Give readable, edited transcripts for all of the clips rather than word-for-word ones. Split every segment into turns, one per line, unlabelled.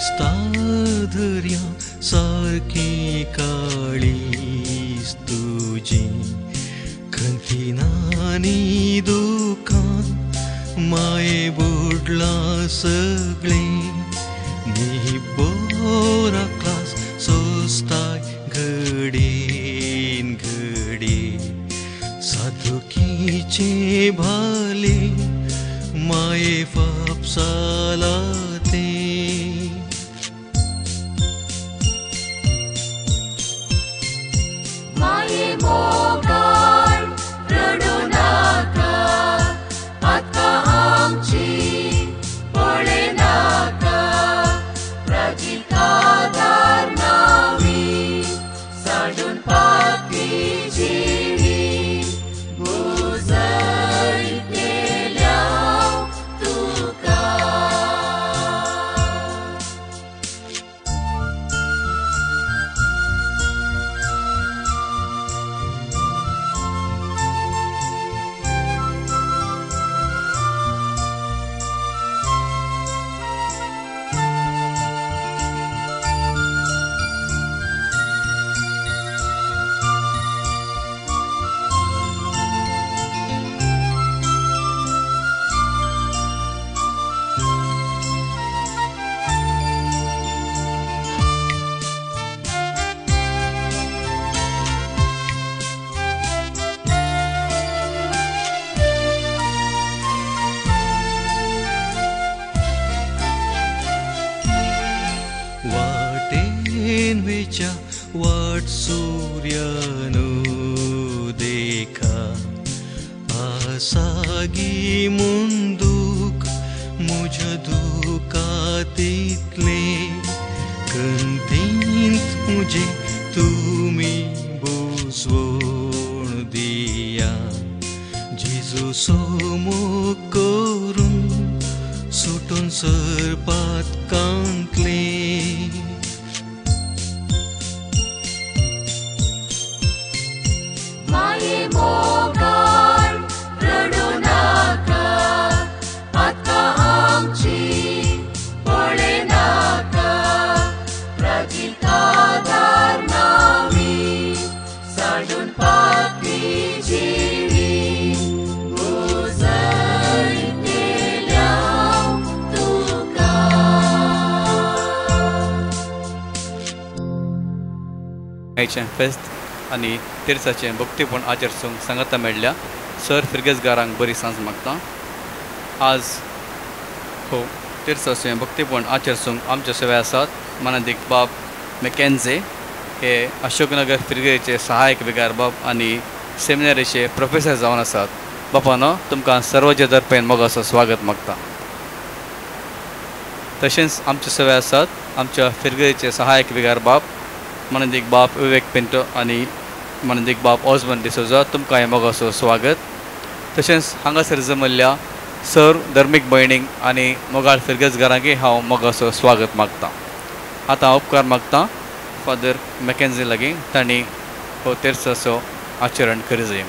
धर्या सारकी काळीस तुझी खंतीनानी दुकान माये बुडला सगळे नी बोरा क्लास सोस्ताय घडीन घडी साधुकीचे भाले माये फापसाला ते
माये मोगाळ रडू नाका आता आमची पळे नाका प्राचीन आधार नावी साडून पाती जिणी बुजय केल्या तुका
वाटेन वेच्या वाट सूर्यानु देखा आसागी मुंदूक मुझ्या दुखातीतले कंतींत मुझे तुम्ही बुजवून दिया जेजू सोमो करून सुटून सरपात कांतले
माये मोगाळ रडू नाका आता आमची पळे नाका प्राचीन आधार नावी साडून पाती जिणी बुजय केल्या तुका
फेस्त आनी तिरसाचें भक्तीपण आचरसूंक सांगता मेळ्ळ्या सर फिरगेजगारांक बरी सांज मागता आज हो तिरसाचें भक्तीपण आचरसूंक आमचे सेवे आसात मानदीक बाब मॅकेन्झे हे अशोकनगर फिरगेचे सहायक विगार बाब आनी सेमिनरीचे प्रोफेसर जावन आसात बापानो तुमकां सर्वचे तर्फेन मोगाचो स्वागत मागता तशेंच आमचे सेवे आसात आमच्या फिरगेचे सहायक विगार बाब मानदीक बाब विवेक पिंटो आनी मानदीक बाब ऑस्मन डिसोजा तुमकां हे मोगाचो स्वागत तशेंच हांगासर जमल्ल्या सर धर्मीक भयणींक आनी मोगाळ फिरगेजगारांकय हांव मोगाचो स्वागत मागतां आतां हांव उपकार मागतां फादर मॅकेन्झी लागीं तांणी हो तेरसाचो आचरण करी जाय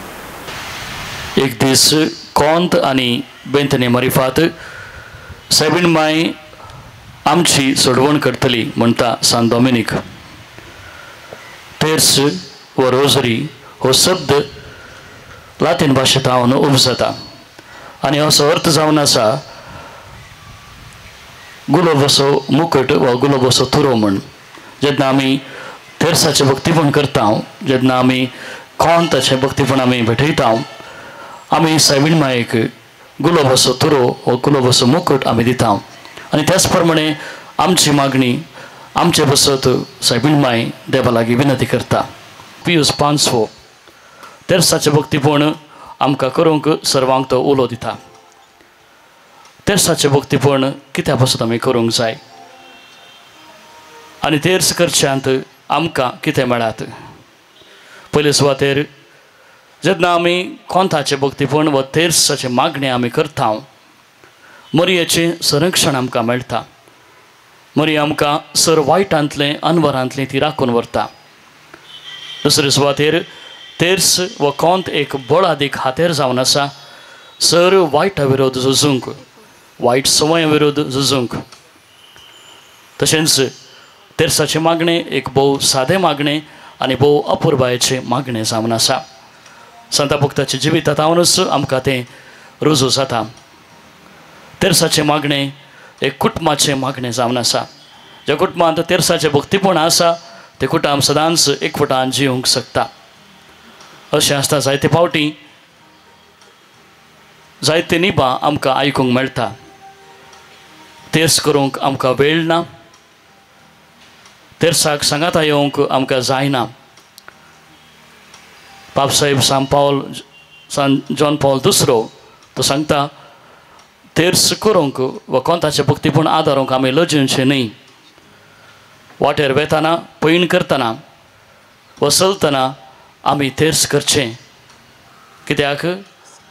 एक दीस कोंत आनी बेंतने मरिफात सेबीण माय आमची सोडवण करतली म्हणटा सान डॉमिनीक तेर्स व रोझरी हो शब्द लातीन भाशेंत हांव उपजता आनी असो अर्थ जावन आसा गुलाबोचो मुकुट वा गुलाबोचो तुरो म्हण जेन्ना आमी तेर्साचें भक्तीपण करता जेन्ना आमी कोंताचें भक्तीपण आमी भेटयता आमी सायबीण मायेक गुलाबोचो तुरो वा गुलाबोचो मुकुट आमी दिता आनी त्याच प्रमाणे आमची मागणी आमचे बसत सायबीण माय देवा लागीं विनंती करता पियूस पांचवो तेर्साचें भक्तीपण आमकां करूंक सर्वांक तो उलो दिता तेर्साचें भक्तीपण कित्या पासून आमी करूंक जाय आनी तेर्स करच्यांत आमकां कितें मेळात पयले सुवातेर जेन्ना आमी कोंताचें भक्तीपण व तेर्साचें मागणी आमी करता मरियेचें संरक्षण आमकां मेळटा मरी आमकां सर वायटांतलें अनवरांतलें ती राखून व्हरता दुसरे सुवातेर तेर्स व कोंत एक बळादीक हातेर जावन आसा सर वायटा विरोध झुजूंक वायट संवया विरोध झुजूंक तशेंच तेर्साचे मागणे एक भोव सादें मागणें आनी भोव अपुरबायेचें मागणें जावन आसा. संत भक्ताच्या जिवितांतूच आमकां तें रुजू जाता. तेर्साचें मागणें एक कुटुंबाचें मागणें जावन आसा. ज्या कुटुंबांत तेर्साचें भक्तीपण आसा ते कुटुंब सदांच एकवटान जिवंक शकता. अशें आसता जायते फावटी जायते निबां आमकां आयकूंक मेळटा. तेर्स करूंक आमकां वेळ ना, तेर्साक सांगाता येवंक आमकां जायना. बाबसाहेब जॉन पॉल दुसरो तो सांगता तेर्स करूंक वा कोंताचें भक्तीपण आदारूंक आमी लजेवचें न्ही. वाटेर वेतना पैण करतना वा चलतना आमी तेर्स करचें. कित्याक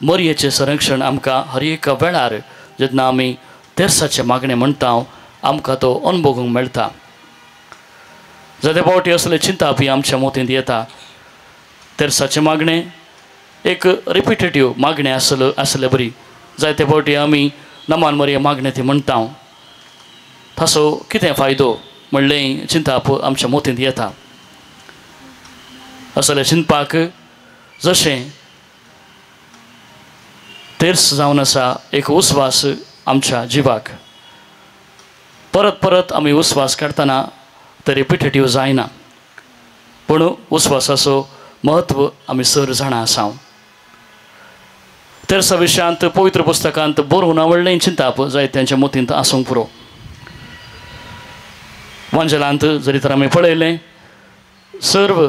मरयेचें संरक्षण आमकां हर एका वेळार जेन्ना आमी तेर्साचें मागणें म्हणटा आमकां तो अनुभवूंक मेळटा. जायते फावटी असले चिंता बी आमच्या मोतींत येता. तेर्साचें मागणें एक रिपिटेटीव मागणें आसलें बरी. जायते फावटी आमी नमान मरये मागणें ती म्हणटा ताचो कितें फायदो म्हणलें चिंताप आमच्या मोतींत येता. असलें चिंतपाक जशें तेर्स जावन आसा एक उस्वास आमच्या जिवाक. परत परत आमी उस्वास काडटना ते रिपिटेटीव जायना, पूण उस्वासाचो महत्व आमी सर जाणा आसा. तेर्सा विशयांत पवित्र पुस्तकांत बरोवन आवडलें चिंताप जायत्यांच्या मोतींत आसूंक पुरो. वांजलांत जरी तर आमी पळयलें सर्व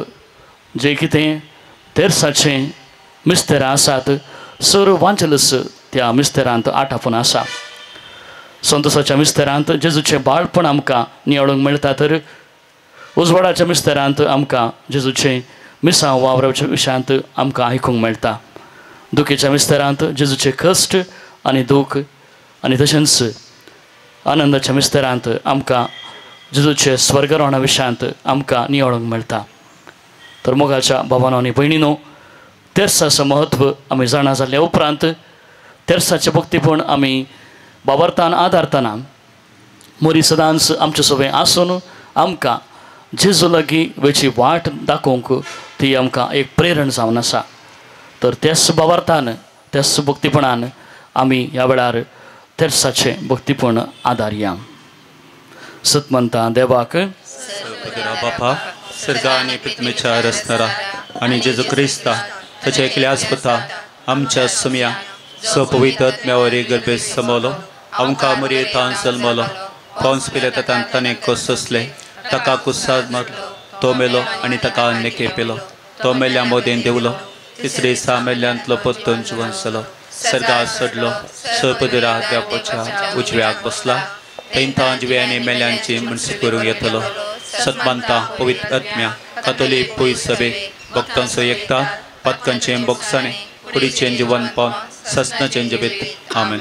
जे कितें तेर्साचें मिस्तेरां आसात सर्व वांचलस त्या मिस्तेरांत आटापून आसा. संतोसाच्या मिस्तेरांत जेजूचें बाळपण आमकां नियाळूंक मेळटा, तर उजवाडाच्या मिस्तेरांत आमकां जेजूचें मिसांव वावराच्या विशयांत आमकां आयकूंक मेळटा. दुखेच्या मिस्तेरांत जेजूचे कश्ट आनी दूख आनी तशेंच आनंदाच्या मिस्तेरांत आमकां जेजूचे स्वर्गरोहणा विशयांत आमकां नियाळूंक मेळटा. तर मोगाच्या भावांनो आनी भयणीनो, तेर्साचें महत्व आमी जाणा जाल्ल्या उपरांत तेर्साचें भक्तीपण आमी बाबरतान आदारतना मोरी सदांच आमचे सोबे आसून आमकां जेजू लागीं वेची वाट दाखोवंक ती आमकां एक प्रेरण जावन आसा. तर त्याच बाबरतान त्याच भक्तीपणान आमी ह्या वेळार तेर्साचें भक्तीपण आदारया. सत म्हणटा देवाक
बापा सर्गा आनी पृथ्वीच्या रस्तारा आनी जेजू क्रिस्ता ताच्या एकल्याच पुता आमच्या सुमया सपवित्र आत्म्यावरी गर्भे समोलो आमकां मरयेंतान जल्मलो. पावस पिलेतान ताणें कोसले ताका कुसाद मारलो, तो मेलो आनी ताका नेके पेलो. तो मेल्या मोदेन देवलो, तिसरे दिसा मेल्यांतलो परतून जिवन जालो. सर्गाक सडलो, सपदरा देवाच्या उजव्याक बसला. थंय जिव्यांनी मेल्यांची मनसी करूंक येतलो. सतमांता पवित्र आत्म्या कातोलीक पुय सभे भक्तांचो एकता पतकांचें बोगसाणें कुडीचें जिवन पावन ससनाचें जबेत आमेन.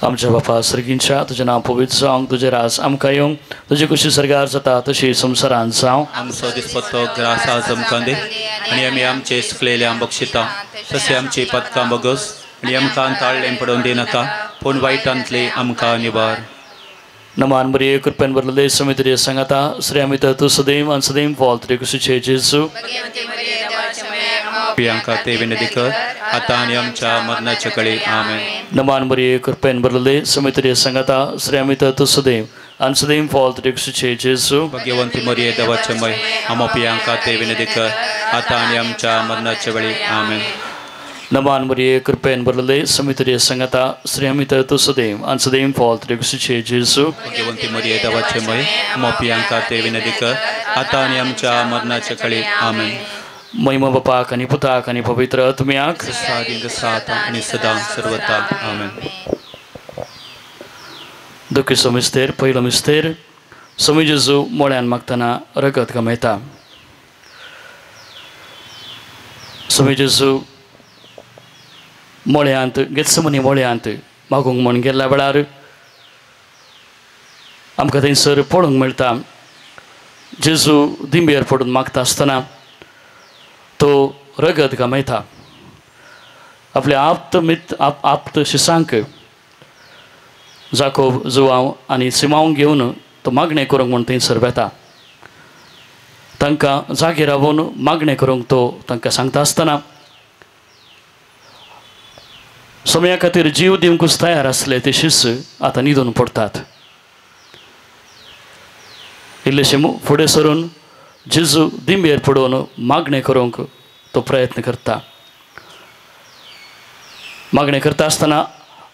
आमच्या बापा सर्गींच्या तुजें नांव पवित्र जावंक, तुजें राज आमकां येवंक, तुजी कशी सर्गार जाता तशी संवसारांत जावं.
आमचो दिसपत्तो ग्रास आज आमकां दे आनी आमी आमचे सुकलेल्या बक्षिता तशें आमची पदकां बोगस आनी आमकां ताळ्ळें पडोवन दिनाका पूण वायटांतली आमकां निबार.
नमान मरिये कृपेन भरलेले समित्रीय सांगाता श्री अमित तू सदैव आणि सदैव फॉल्त्री कुशीचे जेजू
प्रियांका ते विनंती कर आता आणि आमच्या मरणाच्या कळे आमेन.
नमान मरिये कृपेन भरलेले समित्रीय सांगाता श्री अमित तू सदैव आणि सदैव फॉल्त्री कुशीचे जेजू
भाग्यवंती मरिये देवाचे मय आमो प्रियांका ते विनंती कर आता आणि आमच्या मरणाच्या वेळी आमेन.
नमान मरिये कृपेन भरलेले समित्रीय सांगाता श्री अमित तू सदैव आणि सदैव फॉल्त्री कुशीचे जेजू
भाग्यवंती मरिये देवाचे मय आमो प्रियांका ते विनंती कर आता आणि आमच्या मरणाच्या कळे आमेन.
महिमा बापाक आणि पुताक आणि पवित्र आत्म्याक
आणि सदा सर्वता आमेन.
दुखीचो मिस्तेर पयलो मिस्तेर स्वामी जेजू मोळ्यान मागतना रगत गमयता. स्वामी जेजू मोळ्यांत गेत्समनी मोळ्यांत मागूंक म्हण गेल्ल्या वेळार आमकां थंयसर पळोवंक मेळटा जेजू दिंबेर पडून मागता आसतना तो रगत गमयता. आपल्या आप्त शिसांक जाकोब जुवांव आनी सिमांव घेवन तो मागणें करूंक म्हूण थंयसर वेता. तांकां जागी रावून मागणें करूंक तो तांकां सांगता आसतना समया खातीर जीव दिवंकूच तयार आसले ते शिश्य आतां न्हिदून पडटात. इल्लेशे फुडें सरून जेजू दिंबेर पडून मागणें करूंक तो प्रयत्न करता. मागणें करता आसतना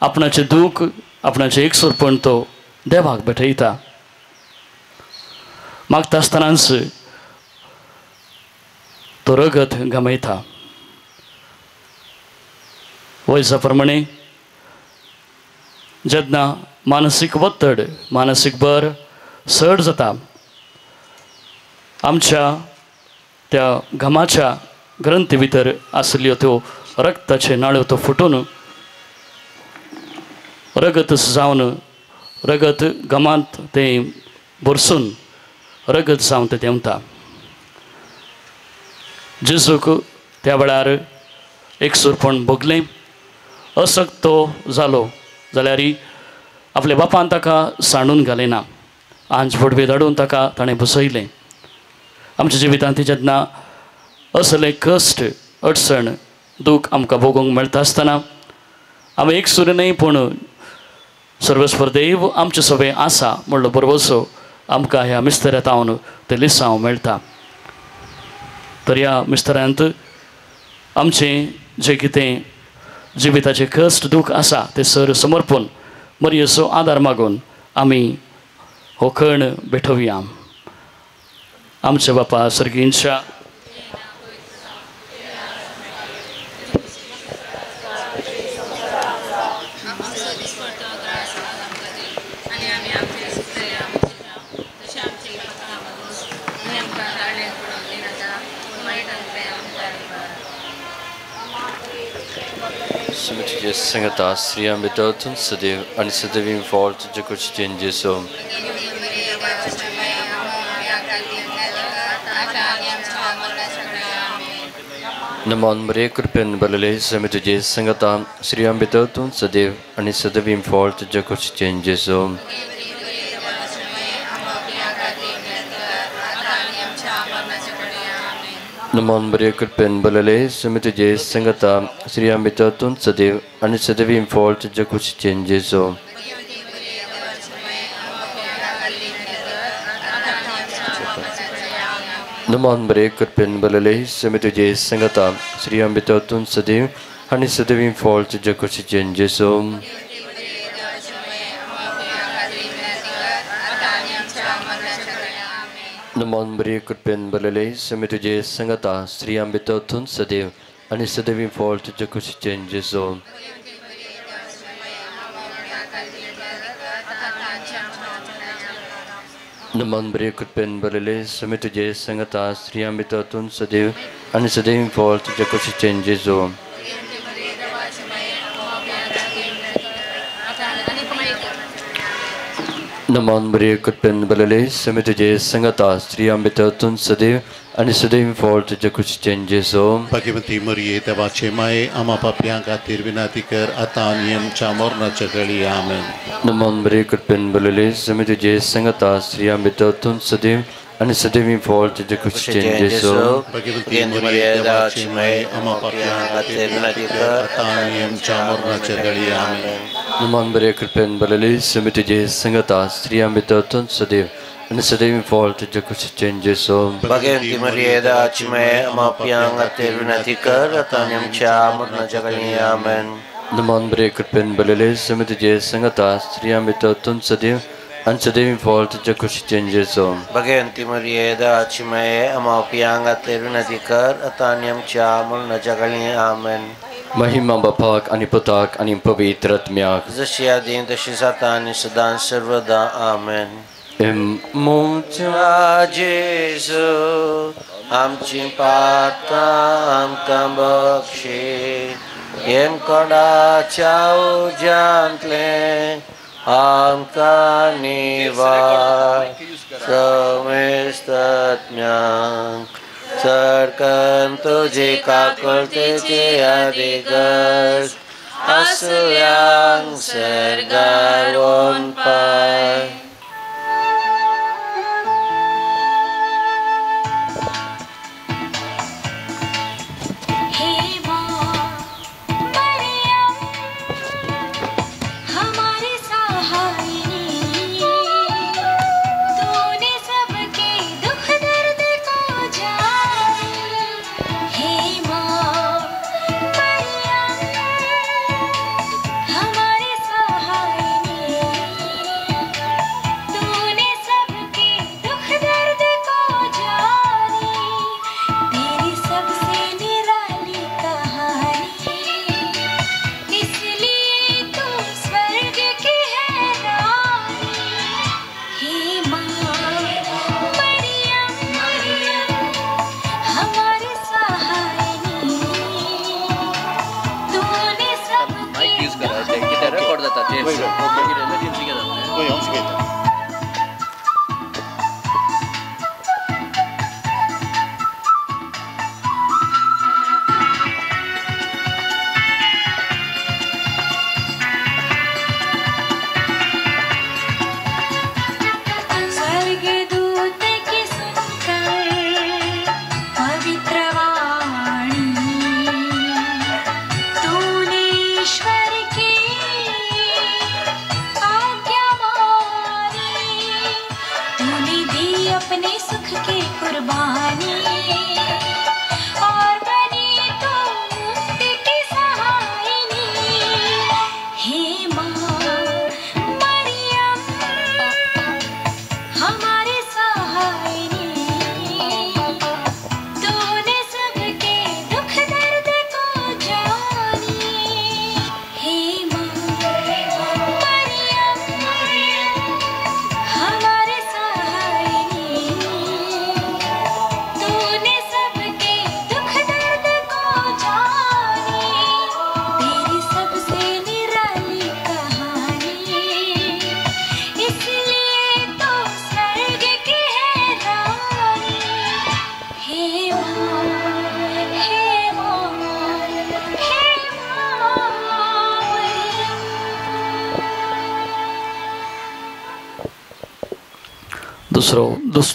आपणाचें दूख आपणाचें एकसूरपण तो देवाक भेटयता. मागता आसतनाच तो रगत गमयता. वयसा प्रमाणे जेन्ना मानसीक वत्तड मानसीक भर चड जाता आमच्या त्या घमाच्या ग्रंथी भितर आसल्यो त्यो रक्ताचे नाळ्यो तो फुटून रगत जावन रगत घमांत तें भरसून रगत जावन तें देंवता. जेजूक त्या वेळार एकसूरपण भोगलें असक्त तो जालो जाल्यार आपल्या बापान ताका सांडून घालें ना. आंज पडवे धाडून ताका ताणें बसयलें. आमच्या जिवितांत जेन्ना असले कश्ट अडचण दूख आमकां भोगूंक मेळटा आसतना आमी एकसूर न्हय पूण सर्वस्पर्देव आमचे सगळें आसा म्हणलो बरोवसो आमकां ह्या मिस्तरांतावन तें लिसांव मेळटा. तर ह्या मिस्तरांत आमचें जें कितें जिविताचें कश्ट दूख आसा तें सर समर्पून मरयेचो आदार मागून आमी हो खण भेटोवया. आमच्या बापा सर्गींच्या
Symmetry singata Sriya Vidotun Sadev and Sadevim Fault Jakuch Jenjeso. Naman Mare Kurpen Balale Symmetry singata Sriya Vidotun Sadev and Sadevim Fault Jakuch Jenjeso. Naman Mare Kurpen Balale Symmetry singata Sriya Vidotun Sadev and Sadevim Fault Jakuch Jenjeso. Naman Mare Kurpen Balale Symmetry singata Sriya Vidotun Sadev and Sadevim Fault Jakuch Jenjeso. Naman Mare Kurpen Balale Symmetry singata Sriya Vidotun Sadev and Sadevim Fault Jakuch Jenjeso. Naman Mare Kurpen Balale Symmetry singata Sriya Vidotun Sadev and Sadevim Fault Jakuch Jenjeso. Naman Mare Kurpen Balale Symmetry singata Sriya Vidotun Sadev and Sadevim Fault Jakuch Jenjeso.
Bhagwati मरिये देवाचे माये आम्हा पापियां खातीर विनंती कर आता आणि आमच्या मरणाच्या वेळी आमेन.
Naman Mare Kurpen Balale Symmetry singata Sriya Vidotun Sadev and Sadevim Fault Jakuch Jenjeso.
Bhagwati मरिये देवाचे माये आम्हा पापियां खातीर विनंती कर आता आणि आमच्या मरणाच्या वेळी आमेन.
Naman Mare Kurpen Balale Symmetry singata Sriya Vidotun Sadev and Sadevim Fault Jakuch Jenjeso.
Bhagwati मरिये देवाचे माये आम्हा पापियां खातीर विनंती कर आता आणि आमच्या मरणाच्या वेळी आमेन.
Naman Mare Kurpen Balale Symmetry singata Sriya Vidotun Sadev and Sadevim Fault Jakuch Jenjeso.
Bhagwati मरिये देवाचे माये आम्हा पापियां खातीर विनंती कर आता आणि आमच्या मरणाच्या वेळी आमेन.
Mahima Bapak आणि Putak आणि पवित्र आत्म्याक
जशी आदी तशीच आता आणि सदा सर्वदा आमेन.
Mucha
जेजू आमची पाता आमकां बक्षी येमकोडाच्या उज्यांतले आमकां निवार समेस्तज्ञांक चडकन तुजे काकुळतेचे अधिगस Asulyang sergaron pai.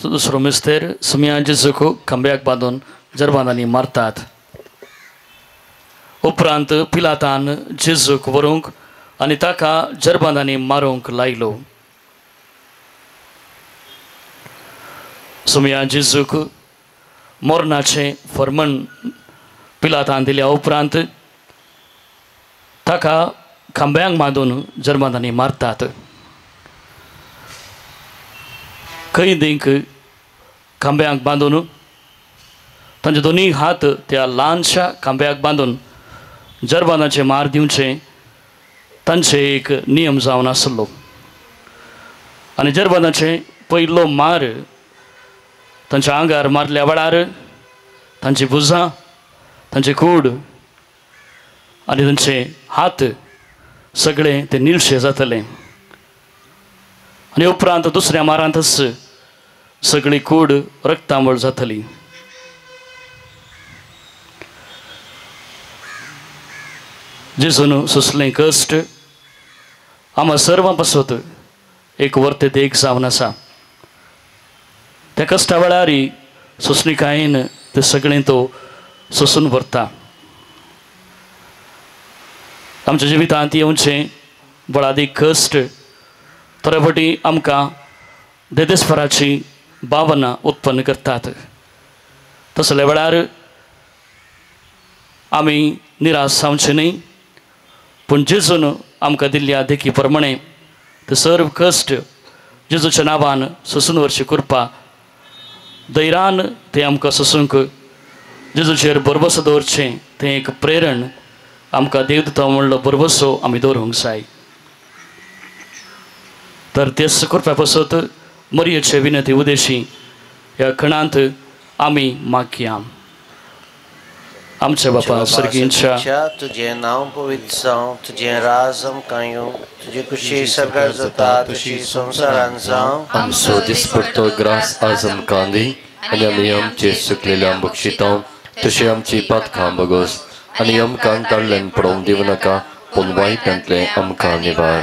दुसरो मिस्तेर सुमिया जेजूक खांब्याक बांदून जरबांदांनी मारतात. उपरांत पिलातान जेजूक व्हरूंक आनी ताका जरबांदांनी मारूंक लायलो. सुमिया जेजूक मोर्नाचें फर्मण पिलातान दिल्या उपरांत ताका खांब्यांक बांदून जरबांदांनी मारतात. कैदींक खांब्यांक बांदून तांचे दोनी हात त्या ल्हानशा खांब्याक बांदून जरबानाचे मार दिवचे तांचे एक नियम जावन आसलो. आनी जरबानाचे पयलो मार तांच्या आंगार मारल्या वेळार तांची भुजां, तांचे कूड आनी तांचे हात सगळे ते निळशे जातले. आनी उपरांत दुसऱ्या मारांतच सगळी कूड रक्तांबळ जातली. जेजून सुसलें कश्ट आम्हा सर्वां पासत एक वर्तें एक जावन आसा. त्या कश्टा वेळार सुसणिकायेन तें सगळें तो सोसून व्हरता. आमच्या जिवितांत येवचें बळादीक कश्ट थोड्या फावटी आमकां देदेस्पराची भावना उत्पन्न करतात. तसल्या वेळार आमी निराश जावचे न्ही, पूण जेजून आमकां दिल्ल्या देखी प्रमाणे ते सर्व कश्ट जेजूच्या नांवान सोसून व्हरची कृपा धैर्यान ते आमकां सोसूंक जेजूचेर भरवसो दवरचें तें एक प्रेरण आमकां देवदूता म्हणलो भरवसो आमी दवरूंक जाय. तर तेच कृपा पासत मरियेचे विनंती उदेशी ह्या खणांत आमी मागया. आमचे बापा सर्गींच्या
तुझे नाव पवित्र जावं, तुझे राज आमकां येवं, तुजी कुशी सगळ्यार जाता तशी संवसारांत जावं.
आमचो दिसपडटो ग्रास आज आमकां दी आनी आमी आमचे सुकलेल्या बक्षितां तशी आमची पातकां बगोस आनी आमकां दाडल्यान पडोवंक दिवं नाका, पूण वायटांतले आमकां निवार.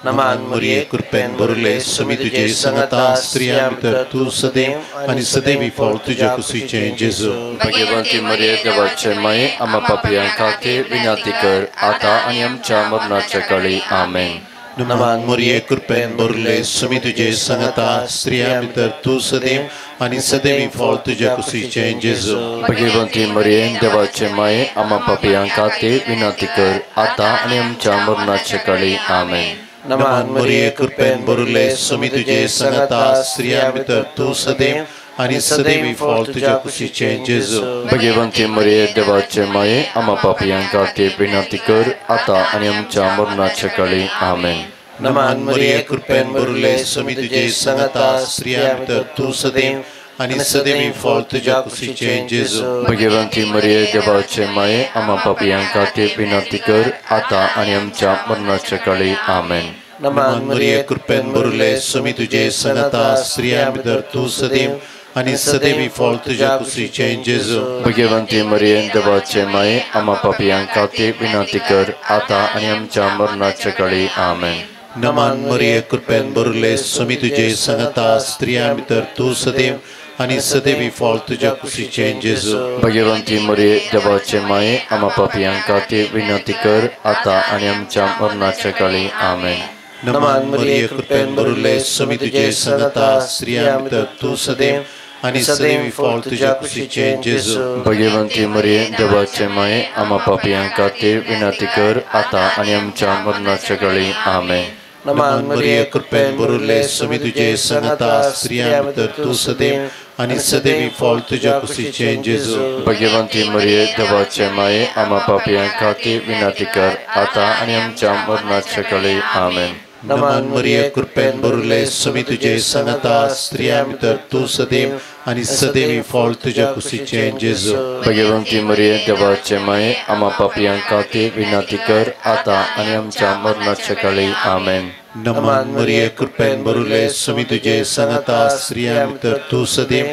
नमान मरिये कृपेन भरले स्वामी तुजे संगता स्त्रियां भितर तूं सदैव आनी सदैवी फळ तुज्या कुशीचे जेजू.
भाग्यवंती मरिये देवाचे माये आम्हा पापयां खातीर विनंती कर आतां आनी आमच्या मरणाच्या काळी. आमेन.
नमान मरिये कृपेन भरले स्वामी तुजे संगता स्त्रियां भितर तूं सदैव आनी सदैवी फळ तुज्या कुशीचे जेजू.
भाग्यवंती मरिये देवाचे माये आम्हा पापयां खातीर विनंती कर आतां आनी आमच्या मरणाच्या काळी. आमेन.
नमान मरिये कृपेन भरले स्वामी तुजे संगता स्त्रियां भितर तूं सदैव आनी सदैवी फळ तुज्या कुशीचे जेजू.
भाग्यवंती मरिये देवाचे माये आम्हा पापयां खातीर विनंती कर आतां आनी आमच्या मरणाच्या काळी. आमेन.
नमान मरिये कृपेन भरले स्वामी तुजे संगता स्त्रियां भितर तूं सदैव आनी सदैवी फळ तुज्या कुशीचे जेजू.
भाग्यवंती मरिये देवाचे माये आम्हा पापयां खातीर विनंती कर आतां आनी आमच्या मरणाच्या काळी. आमेन.
नमान मरिये कृपेन भरले स्वामी तुजे संगता स्त्रियां भितर तूं सदैव आनी सदैवी फळ तुज्या कुशीचे जेजू.
भाग्यवंती मरिये देवाचे माये आम्हा पापयां खातीर विनंती कर आतां आनी आमच्या मरणाच्या काळी. आमेन.
नमान मरिये कृपेन भरले स्वामी तुजे संगता स्त्रियां भितर तूं सदैव आनी सदैवी फळ तुज्या कुशीचे जेजू.
भाग्यवंती मरिये देवाचे माये आम्हा पापयां खातीर विनंती कर आतां आनी आमच्या मरणाच्या काळी. आमेन.
नमान मरिये कृपेन भरले स्वामी तुजे संगता स्त्रियां भितर तूं सदैव आनी सदैवी फळ तुज्या कुशीचे जेजू.
भाग्यवंती मरिये देवाचे माये आम्हा पापयां खातीर विनंती कर आतां आनी आमच्या मरणाच्या काळी. आमेन.
नमान मरिये कृपेन भरले स्वामी तुजे संगता स्त्रियां भितर तूं सदैव आनी सदैवी फळ तुज्या कुशीचे जेजू.
भाग्यवंती मरिये देवाचे माये आम्हा पापयां खातीर विनंती कर आतां आनी आमच्या मरणाच्या काळी. आमेन.
नमान मरिये कृपेन भरले स्वामी तुजे संगता स्त्रियां भितर तूं सदैव आनी सदैवी फळ तुज्या कुशीचे जेजू.
भाग्यवंती मरिये देवाचे माये आम्हा पापयां खातीर विनंती कर आतां आनी आमच्या मरणाच्या काळी. आमेन.
नमान मरिये कृपेन भरले स्वामी तुजे संगता स्त्रियां भितर तूं सदैव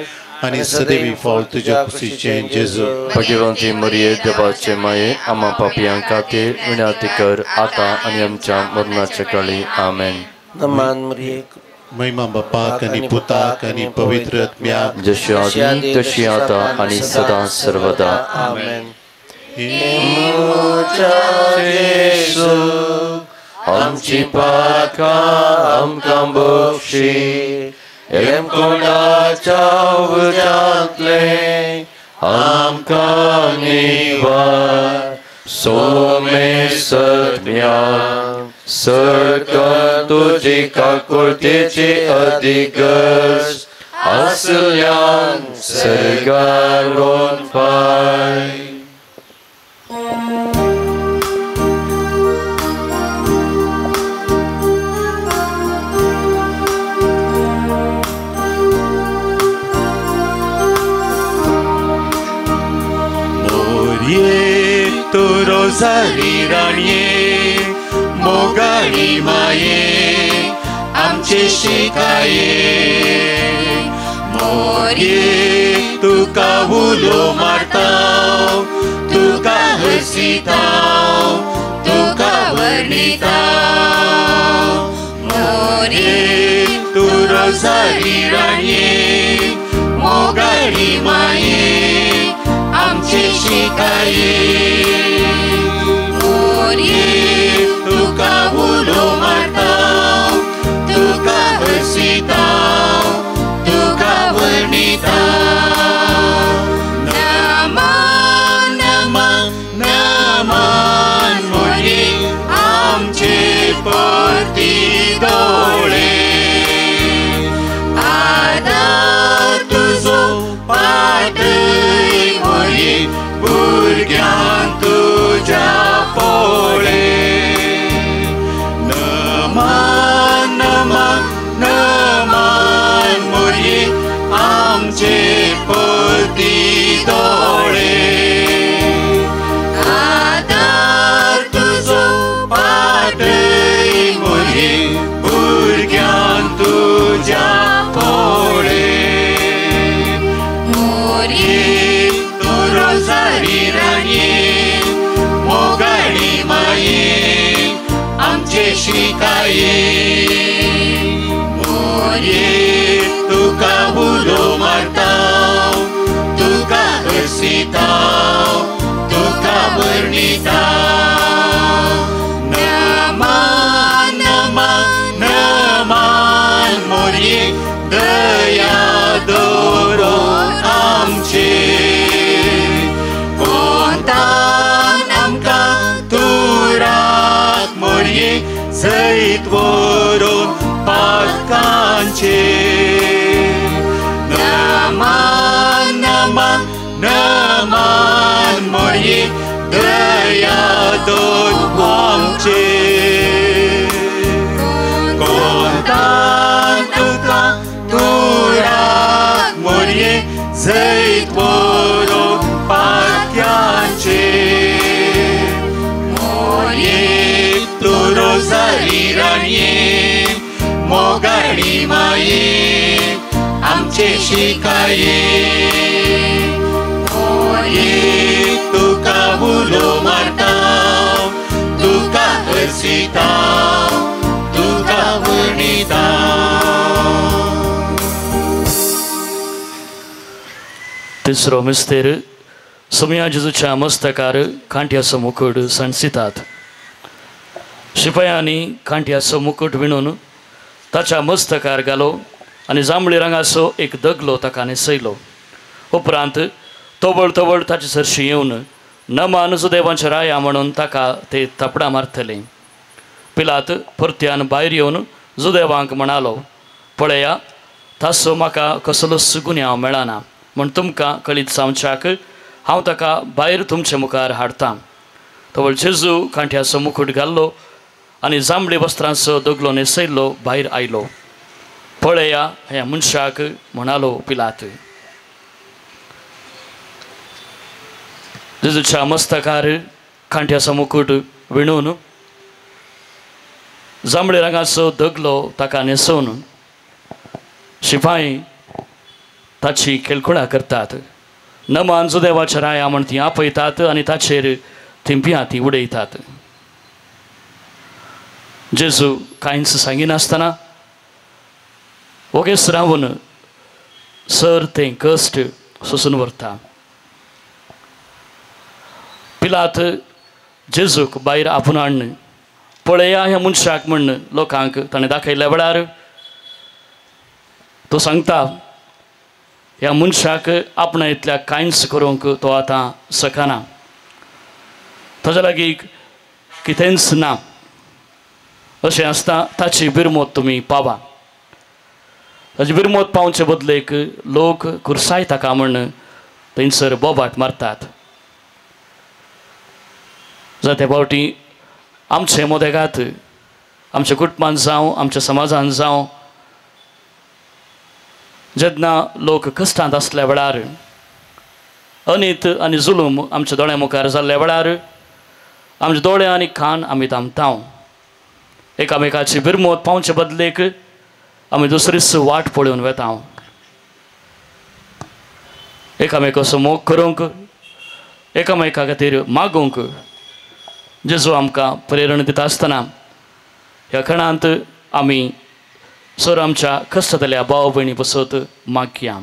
आनी सदैवी फळ तुज्या कुशीचे जेजू.
भाग्यवंती मरिये देवाचे माये आम्हा पापयां खातीर विनंती कर आतां आनी आमच्या मरणाच्या काळी. आमेन.
नमान मरिये
महिमा बापाक आनी पुताक आनी पवित्र आत्म्याक
जशी आदी तशी आतां आनी सदां सर्वदा.
आमेन.
आमची पाखां आमकां बक्षी कोणाच्या उजांतले आमकां निवार सोमे सत्म्या सरकन तुजी काकुळतेची अधिगर्ज असल्यान सरगारोन फाय.
Tu रोजारी राणये मोगाळी माये आमचे शिकाये मोरये तुका उलो मारताव तुका हसिताव तुका वर्णिताव मोरये तू रोजारी राणये मोगाळी माये आमचे शिकाये मोरये तुका उलो मारताव तुका हसिताव तुका वर्णिताव नमान नमान नमान मोरये आमचे परती दोळे आदार तुजो पातळी मोरये भुरग्यांक तुज्या पोळे नमान नमान नमान मोरये आमचे परती दोळे आदार तुजो पातळी मोरये भुरग्यांक तुज्या पोळे मोरये तू रोजारी राणये मोगाळी माये शिकाये मोरये तुका उलो मारताव तुका हरसिताव तुका वर्णिताव नमान नमान नमान मोरये दया दोरो आमचे कोंतान आमकां तुराक मोरये सैत वरून पातकांचे नमान नमान नमान मोरये दया दोर आमचे कोंतान तुका तुराक मोरये सैत वरून पातकांचे मोरये तू रोजारी राणये मोगाडी माये आमचे शिकाये मोरये तुका उलो मारताव तुका हरसिताव तुका वर्णिताव.
तिसरो मिस्तेर समया जेजूच्या मस्तकार कांट्याचो मुकुट सणसितात. शिपायांनी कांट्याचो मुकुट विणून ताच्या मस्तकार घालो आनी जांबळे रंगाचो एक दगलो ताका न्हेसयलो. उपरांत तोबळ तोबळ ताचे सरशी येवन नमान सुदेवांच्या राया म्हणून ताका ते थपडां मारतले. पिलात परत्यान भायर येवन जुदेवांक म्हणालो, पळया ताचो म्हाका कसलोच गुन्यांव मेळना म्हूण तुमकां कळीत जावच्याक हांव ताका भायर तुमचे मुखार हाडटां. तोवळ जेजू कांट्याचो मुकुट घाल्लो आनी जांबळे वस्त्रांचो दगलो न्हेसयल्लो भायर आयलो. पळया ह्या मनशाक म्हणालो पिलात. जेजूच्या मस्तकार कांट्याचो मुकुट विणून जांबळे रंगाचो दगलो ताका न्हेसोवन शिपाई ताची केळकुळा करतात. नमान सुदेवाच्या राया म्हण ती आपयतात आनी ताचेर थिंपियां ती उडयतात. जेजू कांयच सांगिनासतना ओगेस रावन सर तें कश्ट सोसून व्हरता. पिलात जेजूक भायर आपूण हाडन पळया ह्या मनशाक म्हण लोकांक ताणें दाखयल्या वेळार तो सांगता ह्या मनशाक आपणा इतल्या कांयच करूंक तो आतां शकना. ताच्या लागीं कितेंच ना अशें आसता ताची बिरमोत तुमी पावा. ताची बिरमोत पावचे बदलेक लोक कुर्साय ताका म्हण थंयसर बोबाट मारतात. जाते फावटी आमचे मोदेगात आमच्या कुटुंबांत जावं आमच्या समाजांत जावं जेन्ना लोक कश्टांत आसल्या वेळार अनीत आनी जुलूम आमच्या दोळ्या मुखार जाल्ल्या वेळार आमचे दोळे आनी कान आमी धांपताव. एकामेकाची बिरमोत पावचे बदलेक आमी दुसरीच वाट पळोवन वेताव. एकामेकाचो मोग करूंक एकामेका खातीर मागूंक जेजू आमकां प्रेरण दिता आसतना ह्या खणांत आमी सर आमच्या कश्टातल्या भाव भयणी बसत मागया.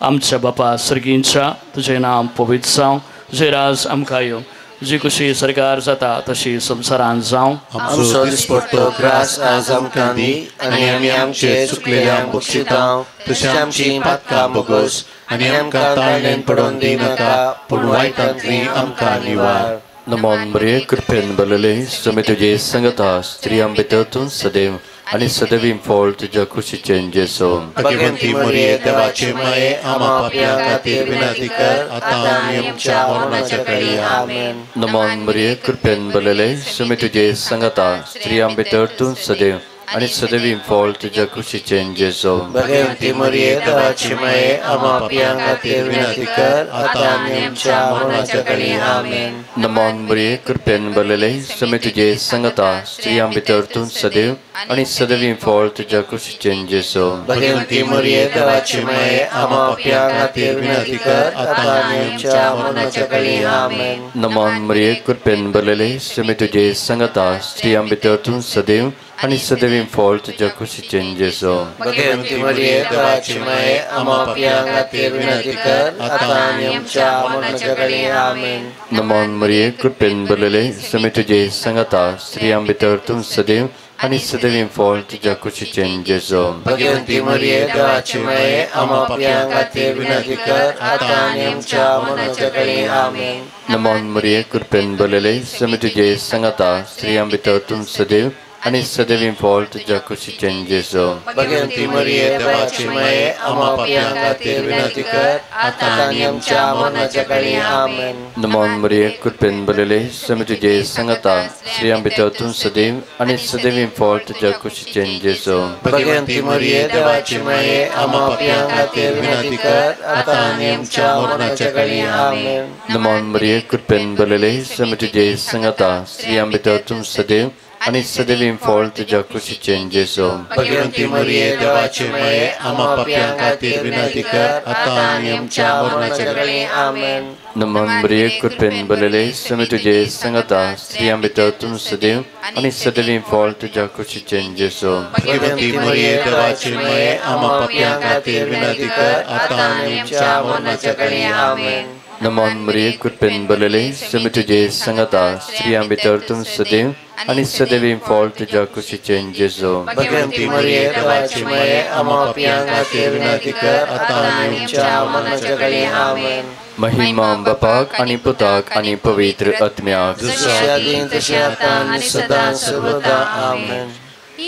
आमच्या बापा सर्गींच्या तुजें नांव पवित्र जावं, तुजें राज आमकां येवं, जी खुशी सरकार जाता तशी संवसारांत जावं.
आमचो दिसपट्टो ग्रास आज आमकां दी आनी आमी आमचे चुकलेल्यांक बक्षितांव तशें आमची पातकां बोगोस आनी आमकां ताळणेन पडोवन दिनाका पूण वायटांतली आमकां निवार.
नमोन बरे कृपेन बरलेले जमे तुजे संगता स्त्रियां भितर तूं सदैव आनी सदैव फॉल तुज्या खुशीचे जेसो.
भगवंती मोरये देवाचे माये आमा पाप्यां खातीर विनंती कर आतां आनी आमच्या मरणाच्या काळी आमेन.
नमोन बरे कृपेन बरलेले जमे तुजे संगता स्त्रियां भितर तूं सदैव आणि सदैव इंफॉल तुझ्या कुशीचे जेजो
भगवंती मरिये देवाची माये आम्हा पापियां खातीर विनंती कर आता आनी आमच्या मरणाच्या काळी आमेन.
नमोन बरे कृपेन बरलेले समे तुझे संगता स्त्रियां भितर तूं सदैव आणि सदैव इंफॉल तुझ्या कुशीचे जेजो
भगवंती मरिये देवाची माये आम्हा पापियां खातीर विनंती कर आता आनी आमच्या मरणाच्या काळी आमेन.
नमोन बरे कृपेन बरलेले समे तुझे संगता स्त्रियां भितर तूं सदैव आणि सदैव इंफॉल तुझ्या कुशीचे जेजो
भगवंती मरिये देवाची माये आम्हा पापियां खातीर विनंती कर आता आनी आमच्या मरणाच्या काळी आमेन.
नमोन मरिये कृपेन बरलेले समे तुझे संगता स्त्रियां भितर तूं सदैव आणि सदैव इंफॉल तुझ्या कुशीचे जेजो
भगवंती मरिये देवाची माये आम्हा पापियां खातीर विनंती कर आता आनी आमच्या मरणाच्या काळी आमेन.
नमोन मरिये कृपेन बरलेले समे तुझे संगता स्त्रियां भितर तूं सदैव आणि सदैव इंफॉल तुझ्या कुशीचे जेजो
भगवंती मरिये देवाची माये आम्हा पापियां खातीर विनंती कर आता आनी आमच्या मरणाच्या काळी आमेन.
नमोन मरिये कृपेन बरलेले समे तुझे संगता स्त्रियां भितर तूं सदैव आणि सदैव इंफॉल तुझ्या कुशीचे जेजो
भगवंती मरिये देवाची माये आम्हा पापियां खातीर विनंती कर आता आनी आमच्या मरणाच्या काळी आमेन.
नमोन मरिये कृपेन बरलेले समे तुझे संगता स्त्रियां भितर तूं सदैव आणि सदैव इंफॉल तुझ्या कुशीचे जेजो
भगवंती मरिये देवाची माये आम्हा पापियां खातीर विनंती कर आता आनी आमच्या मरणाच्या काळी आमेन.
नमोन मरिये कृपेन बरलेले समे तुझे संगता स्त्रियां भितर तूं सदैव आणि सदैव इंफॉल तुझ्या कुशीचे जेजो
भगवंती मरिये देवाची माये आम्हा पापियां खातीर विनंती कर आता आनी आमच्या मरणाच्या काळी आमेन.
नमोन मरिये कृपेन बरलेले समे तुझे संगता स्त्रियां भितर तूं सदैव आणि सदैव इंफॉल तुझ्या कुशीचे जेजो
भगवंती मरिये देवाची माये आम्हा पापियां खातीर विनंती कर आता आनी आमच्या मरणाच्या काळी आमेन.
महिमा बापाक आणि पुताक आणि पवित्र आत्म्याक
जशे आदीं तशें आतां आनी सदां सर्वदा आमेन.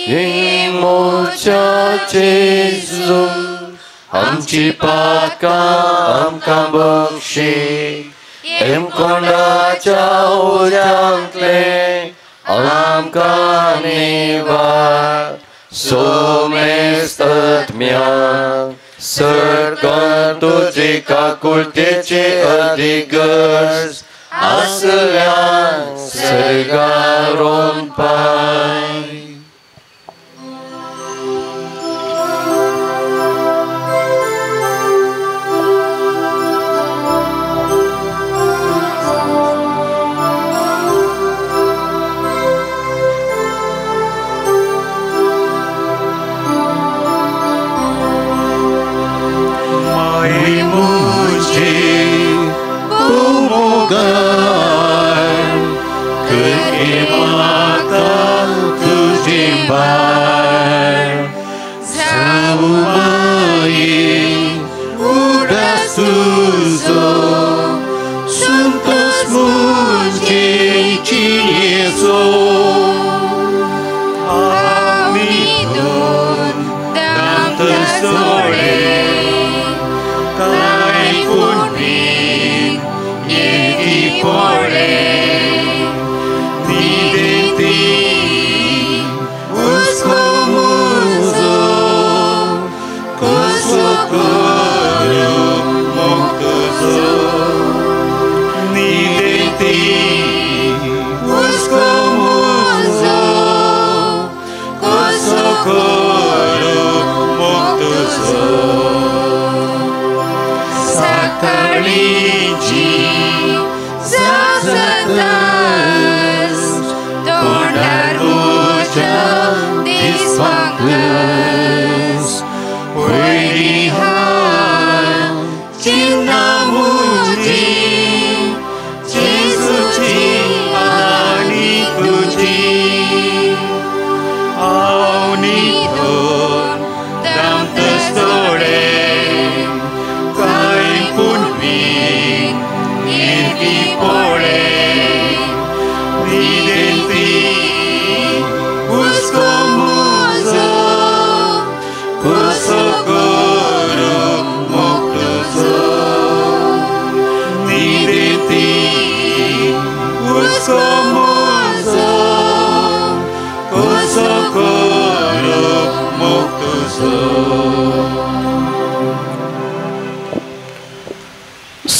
हे मोर्चाचे जेजो आमची पातकां आमकां बक्षी हेम कोंडाच्या उर्यांतले आमकां निवार सोमेस्तत्म्या सर्गांत तुजी काकुळतेचे अधिगर्ज आसल्यान सर्गारोन पाय.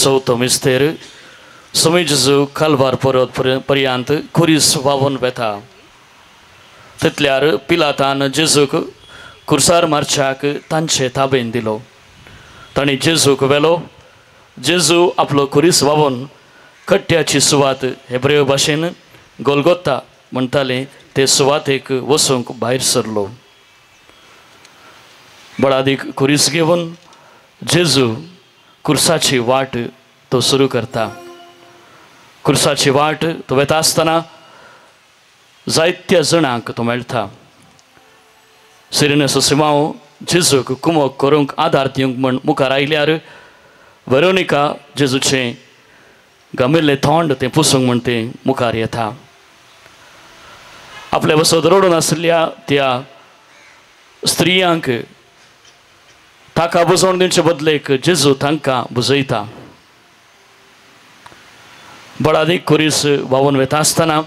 चवथो मिस्तेर समय जेजू कालवार पर्यंत कुरीस वावून वेता तितल्यार पिलातान जेजूक कुर्सार मारच्याक तांचे ताबेन दिलो. तांणी जेजूक व्हेलो. जेजू आपलो कुरीस वावून कट्ट्याची सुवात हेब्रेव भाशेन गोलगोता म्हणटाले ते सुवातेक वसूंक भायर सरलो. बळादीक कुरीस घेवन जेजू कुर्साची वाट तो सुरू करता. कुर्साची वाट तो वेता आसतना जायत्या जाणांक तो मेळटा. सिरेनेसो सिमाओ जेजूक कुमक करूंक आदार दिवंक म्हण मुखार आयल्यार वेरोनिका जेजूचें गमिल्लें तोंड तें पुसूंक म्हण तें मुखार येता. आपल्या वसत रडून आसल्या त्या स्त्रियांक ताका बुजोवन दिवचे बदलेक जेजू तांकां बुजयता. बळादीक कुरीस वावून वेता आसतना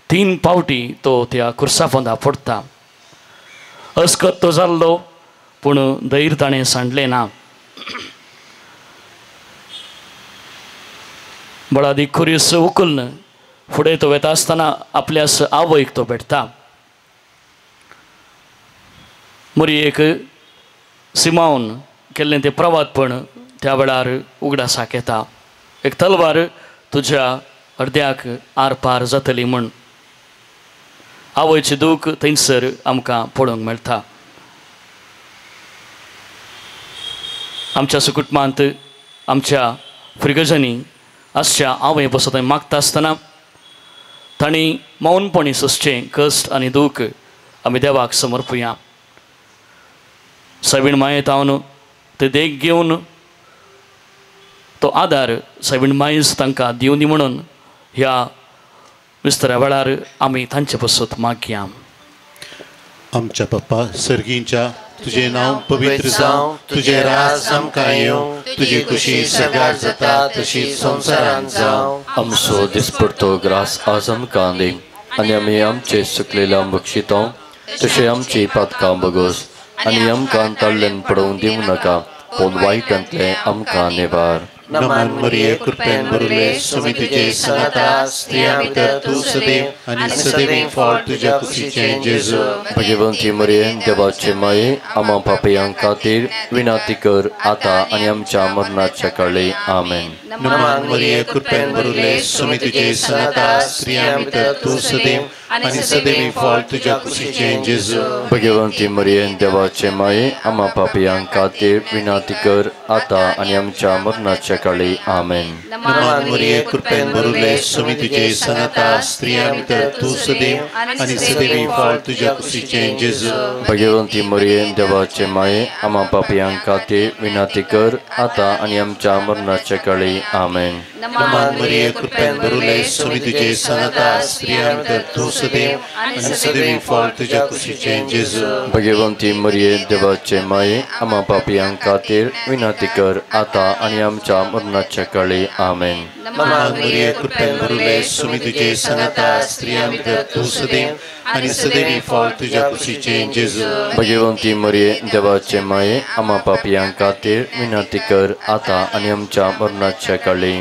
3 पावटी तो त्या कुर्सा पोंदा पडटा. अस्कत तो जाल्लो पूण धैर्य ताणें सांडलें ना. बळादीक कुरीस उखलून फुडें तो वेता आसतना आपल्या आवयक तो भेटता. मोरयेक सिमावन केल्लें तें प्रवादपण त्या वेळार उगडासाक येता. एक तलवार तुज्या अर्द्याक आर पार जातली म्हण आवयचें दूख थंयसर आमकां पळोवंक मेळटा. आमच्या सुकुटमांत आमच्या फ्रिगजांनी आसच्या आवय बसो थंय मागता आसतना तांणी मौनपणी सोंसचें कश्ट आनी दूख आमी देवाक समर्पया. सायबीण मायेंत हांवन ते देख घेवन तो आदार सायबीण मायज तांकां दिवं दी म्हणून ह्या विस्तऱ्या वेळार आमी तांचे बसत मागया.
आमच्या पप्पा सर्गींच्या तुझे नांव पवित्र जावं, तुझे राज आमकां येवं, तुजी खुशी सगार जाता तशीच संवसारांत जावं.
आमचो दिसपडटो ग्रास आज आमकां दी आनी आमी आमचे सुकलेल्या बक्षितो तशें आमची पातकां बगोस आनी आमकां ताळ्ळेन पडोवंक दिवं नाका पूण वायटांतले आमकां निवार.
नमन मरिये कृपेन भरुले सुमी तुजे संगता स्त्रियां भितर तूं सदैव आनी सदैव फळ तुज्या कुशीचें जेजू.
भगवंती मरिये देवाचे माये आम्हा पापयां खातीर विनाती कर आतां आनी आमच्या मरणाच्या काळी आमेन.
नमन मरिये कृपेन भरुले सुमी तुजे संगता स्त्रियां भितर तूं सदैव आनी सदैव फळ तुज्या कुशीचें जेजू.
भगवंती मरिये देवाचे माये आम्हा पापयां खातीर विनाती कर आतां आनी आमच्या मरणाच्या काळी आमेन.
नमन मरिये कृपेन भरुले सुमी तुजे संगता स्त्रियां भितर तूं सदैव आनी सदैव फळ तुज्या कुशीचें जेजू.
भगवंती मरिये देवाचे माये आम्हा पापयां खातीर विनाती कर आतां आनी आमच्या मरणाच्या काळी आमेन.
नमन मरिये कृपेन भरुले सुमी तुजे संगता स्त्रियां भितर तूं सदैव आनी सदैव फळ तुज्या कुशीचें जेजू.
भगवंती मरिये देवाचे माये आम्हा पापयां खातीर विनाती कर आतां आनी आमच्या मरणाच्या काळी आमेन.
नमन मरिये कृपेन भरुले सुमी तुजे संगता स्त्रियां भितर तूं सदैव आनी सदैव फळ तुज्या कुशीचें जेजू.
भगवंती मरिये देवाचे माये आम्हा पापयां खातीर विनाती कर आतां आनी आमच्या मरणाच्या काळी.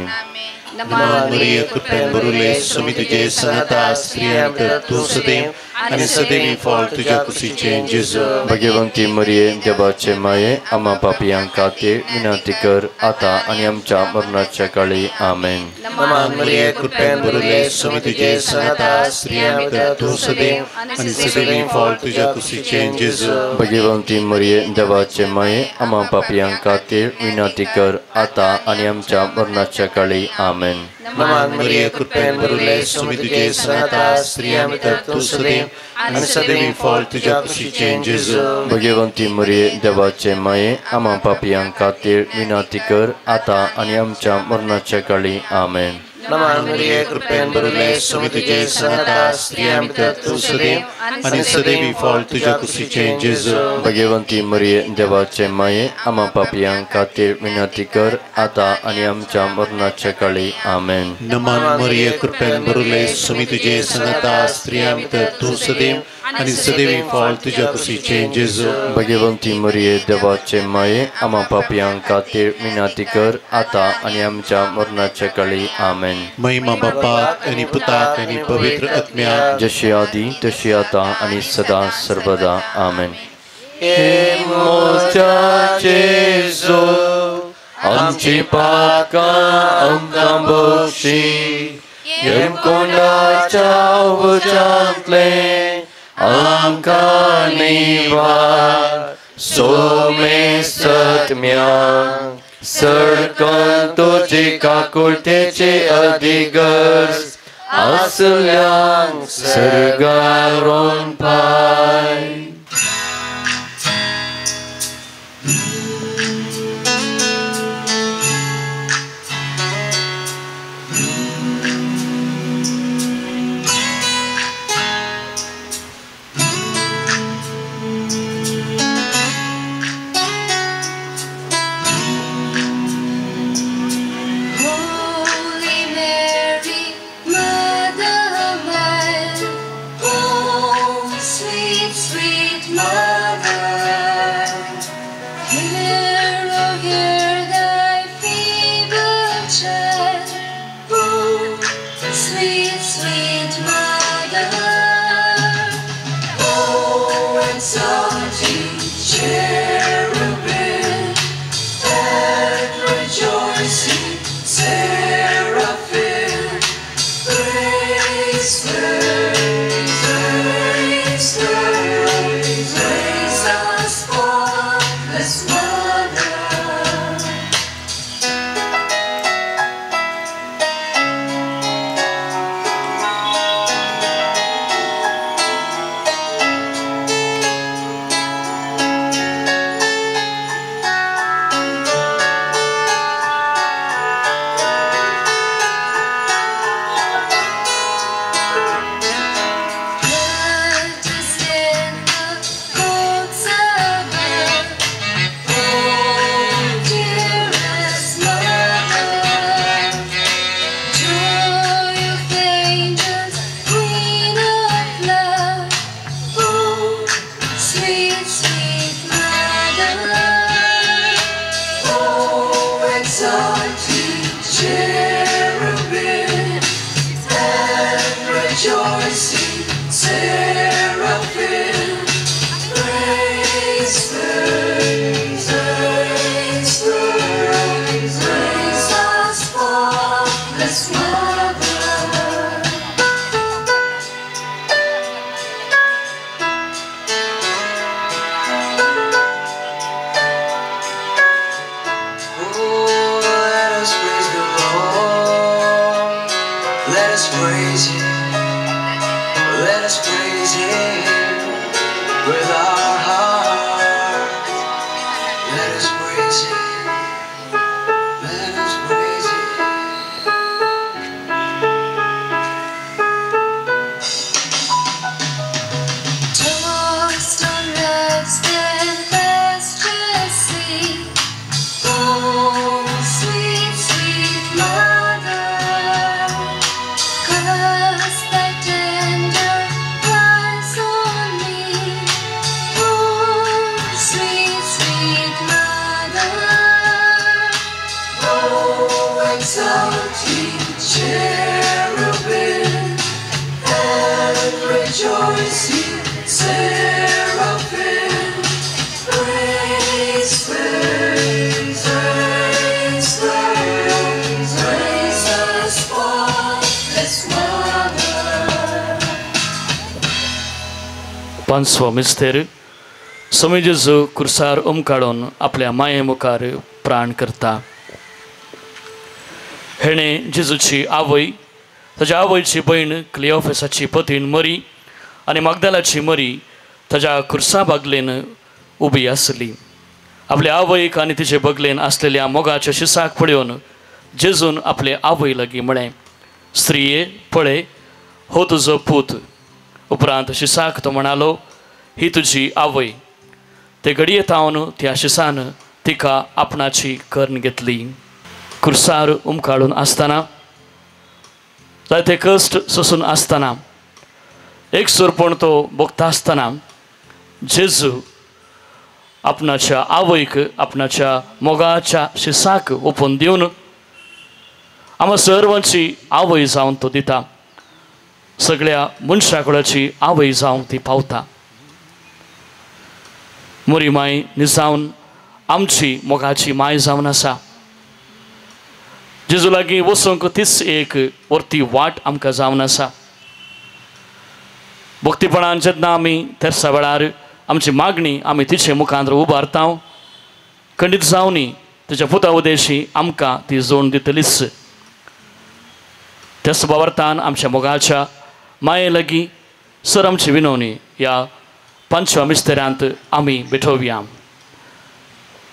नमन मरिये कृपेन भरुले सुमी तुजे संगता स्त्रियां भितर तूं सदैव आनी सदैव फळ तुज्या कुशीचें जेजू.
भगवंती मरिये देवाचे माये आम्हा पापयां खातीर विनाती कर आतां आनी आमच्या मरणाच्या काळी आमेन.
नमन मरिये कृपेन भरुले सुमी तुजे संगता स्त्रियां भितर तूं सदैव आनी सदैव फळ तुज्या कुशीचें जेजू.
भगवंती मरिये देवाचे माये आम्हा पापयां खातीर विनाती कर आतां आनी आमच्या मरणाच्या काळी आमेन.
नमन मरिये कृपेन भरुले सुमी तुजे संगता स्त्रियां भितर तूं सदैव आनी सदैव फळ तुज्या कुशीचें जेजू.
भगवंती मरिये देवाचे माये आम्हा पापयां खातीर विनाती कर आतां आनी आमच्या मरणाच्या काळी आमेन.
नमन मरिये कृपेन भरुले सुमी तुजे संगता स्त्रियां भितर तूं सदैव आनी सदैव फळ तुज्या कुशीचें जेजू.
भगवंती मरिये देवाचे माये आम्हा पापयां खातीर विनाती कर आतां आनी आमच्या मरणाच्या काळी आमेन.
नमन मरिये कृपेन भरुले सुमी तुजे संगता स्त्रियां भितर तूं सदैव आणि सदैवी फळ तुझ्या कुशीचे जेजू.
भगवंती मरिये देवाचे माये आम्हा पापियांक खातीर विनंती कर आता आणि आमच्या मरणाच्या काळी आमेन.
महिमा बापाक आणि पुताक आणि पवित्र आत्म्याक
जशी आदी तशी आता आणि सदा सर्वदा आमेन.
हे मोठा जेजू आमची पातकां आमकां बक्षी. हे कोणाच्या वचांतले आमकां निवार. सोमे सत्म्या सडकन तुजी काकुळतेचे अधिगर्ज असल्यांक सर्गारोन पाय.
पांचवो मिस्तेर समय जेजू कुर्सार काडून आपल्या माये मुखार प्राण करता. हेणें जेजूची आवय ताच्या आवयची भयण क्लिओफेसाची पतीन मरी आनी मागदालाची मरी ताच्या खुर्सा बागलेन उबी आसली. आपल्या आवयक आनी तिचे बगलेन आसलेल्या मोगाच्या शिसाक पळयोवन जेजून आपले आवय लागीं म्हळें, स्त्रिये पळय हो तुजो पूत. उपरांत शिसाक तो म्हणालो, ही तुजी आवय. ते घडये तावन त्या शिसान तिका आपणाची कर्ण घेतली. खुर्सार काडून आसतना जायते कश्ट सोसून आसतना एक सुरपण तो बघता असताना जेजू आपणाच्या आवयक आपणाच्या मोगाच्या शिसाक ओपून दिवन आम्हा सर्वांची आवय जावन तो दिता सगळ्या मनशाकुळाची आवय जावन ती पावता मोरी माय निजावन आमची मोगाची माय जावन आसा जेजू लागीं वचूंक तीच एक वर्ती वाट आमकां जावन आसा भक्तीपणान जेन्ना आमी तेर्सा वेळार आमची मागणी आमी तिचे मुखांत उबारता खंडीत जावनी तिच्या पुता उदेशी आमकां ती जोड दितलीच त्याच बाबतींत आमच्या मोगाच्या माये लागीं सर आमची विनवणी या पंचव्या मिस्तेऱ्यांत आमी भेटोवया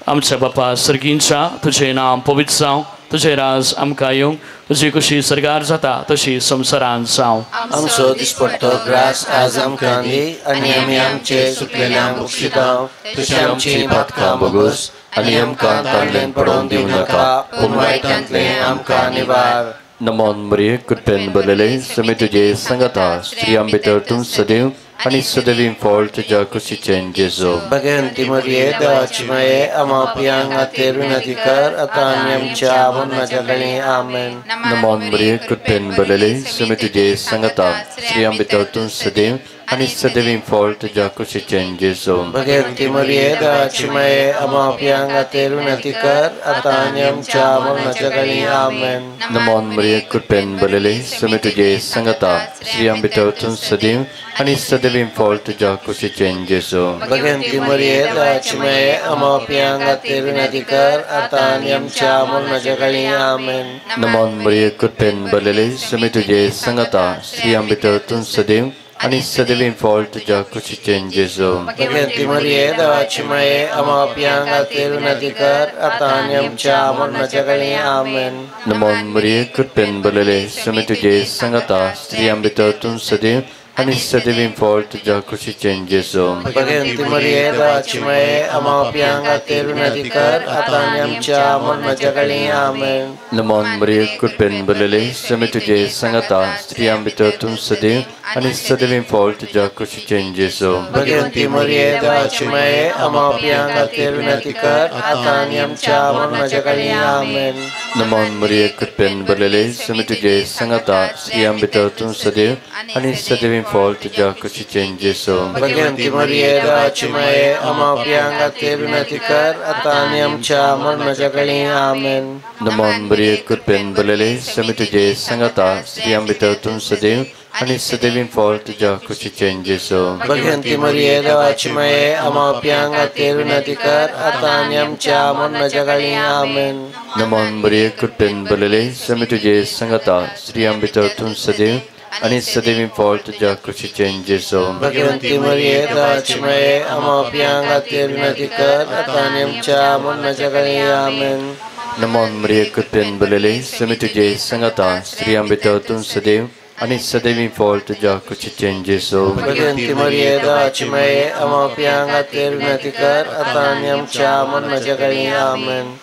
आमच्या बापा सर्गींच्या तुझे नाम पवित्र जावं तुझे राज आमकां येवं तुजी खुशी सरगार जाता तशी संवसारांत जावं
आमचो दिसपट्टो ग्रास आज आमकां दी आनी आमी आमचे सुटलेल्यांक बक्षितांव तशी आमची पातकां बोगूस आनी आमकां ताळ्ळेन पडोवन दिवं नाका पूण वायटांतलें आमकां निवार
नमोन मरिये कृपेन बरलेले समी तुजे संगता स्त्रियां भितर तूं सदैव आनी सदैवीं फळ तुज्या कुशीचें जेजू
भगवंती मरिये देवाची माये आम्हा पियांक खातीर विनंती कर आतां आनी आमच्या मरणाच्या घडी आमेन
नमोन मरिये कृपेन बरलेले समी तुजे संगता स्त्रियां भितर तूं सदैव आनी सदैवीं फळ तुज्या कुशीचें जेजू
भगवंती मरिये देवाची माये आम्हा पियांक खातीर विनंती कर आतां आनी आमच्या मरणाच्या घडी आमेन
नमोन मरिये कृपेन बरलेले समी तुजे संगता स्त्रियां भितर तूं सदैव आनी सदैवीं फळ तुज्या कुशीचें जेजू
भगवंती मरिये देवाची माये आम्हा पियांक खातीर विनंती कर आतां आनी आमच्या मरणाच्या घडी आमेन
नमोन मरिये कृपेन बरलेले समी तुजे संगता स्त्रियां भितर तूं सदैव आनी सदैवीं फळ तुज्या कुशीचें जेजू
भगवंती मरिये देवाची माये आम्हा पियांक खातीर विनंती कर आतां आनी आमच्या मरणाच्या घडी आमेन
नमोन मरिये कृपेन बरलेले समी तुजे संगता स्त्रियां भितर तूं सदैव आनी सदैवीं फळ तुज्या कुशीचें जेजू
भगवंती मरिये देवाची माये आम्हा पियांक खातीर विनंती कर आतां आनी आमच्या मरणाच्या घडी आमेन
नमोन मरिये कृपेन बरलेले समी तुजे संगता स्त्रियां भितर तूं सदैव आनी सदैवीं फळ तुज्या कुशीचें जेजू
भगवंती मरिये देवाची माये आम्हा पियांक खातीर विनंती कर आतां आनी आमच्या मरणाच्या घडी आमेन
नमोन मरिये कृपेन बरलेले समी तुजे संगता स्त्रियां भितर तूं सदैव आनी सदैवीं फळ तुज्या कुशीचें जेजू
भगवंती मरिये देवाची माये आम्हा पियांक खातीर विनंती कर आतां आनी आमच्या मरणाच्या घडी आमेन
नमोन मरिये कृपेन बरलेले समी तुजे संगता स्त्रियां भितर तूं सदैव आनी सदैवीं फळ तुज्या कुशीचें जेजू
भगवंती मरिये देवाची माये आम्हा पियांक खातीर विनंती कर आतां आनी आमच्या मरणाच्या घडी आमेन
नमोन मरिये कृपेन बरलेले समी तुजे संगता स्त्रियां भितर तूं सदैव आनी सदैवीं फळ तुज्या कुशीचें जेजू
भगवंती मरिये देवाची माये आम्हा पियांक खातीर विनंती कर आतां आनी आमच्या मरणाच्या घडी आमेन
नमोन मरिये कृपेन बरलेले समी तुजे संगता स्त्रियां भितर तूं सदैव आनी सदैवीं फळ तुज्या कुशीचें जेजू
भगवंती मरिये देवाची माये आम्हा पियांक खातीर विनंती कर आतां आनी आमच्या मरणाच्या घडी आमेन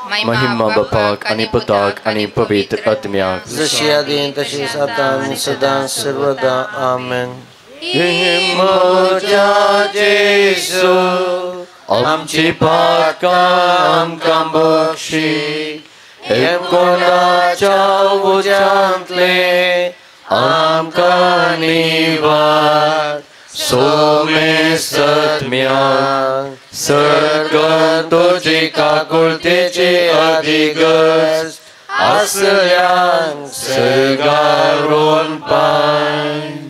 महिमा बापाक आनी पुताक आनी पवित्र आत्म्याक
जशी आदीं तशीच आतां आनी सदां सर्वदा आमेन
म्हज्या जेजू आमची पातकां आमकां बक्षी कोणाच्या उज्यांतले आमकां निवार सोमे सत्म्याक सर्ग तुजी काकुळतेची अधिगस असल्यांक सर्गारून पाय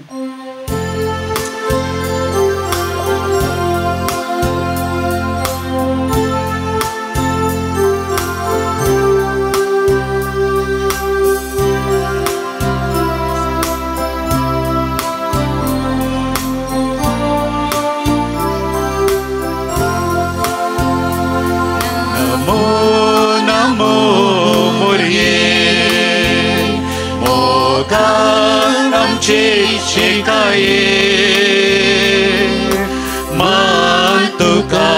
शिकाये मान तुका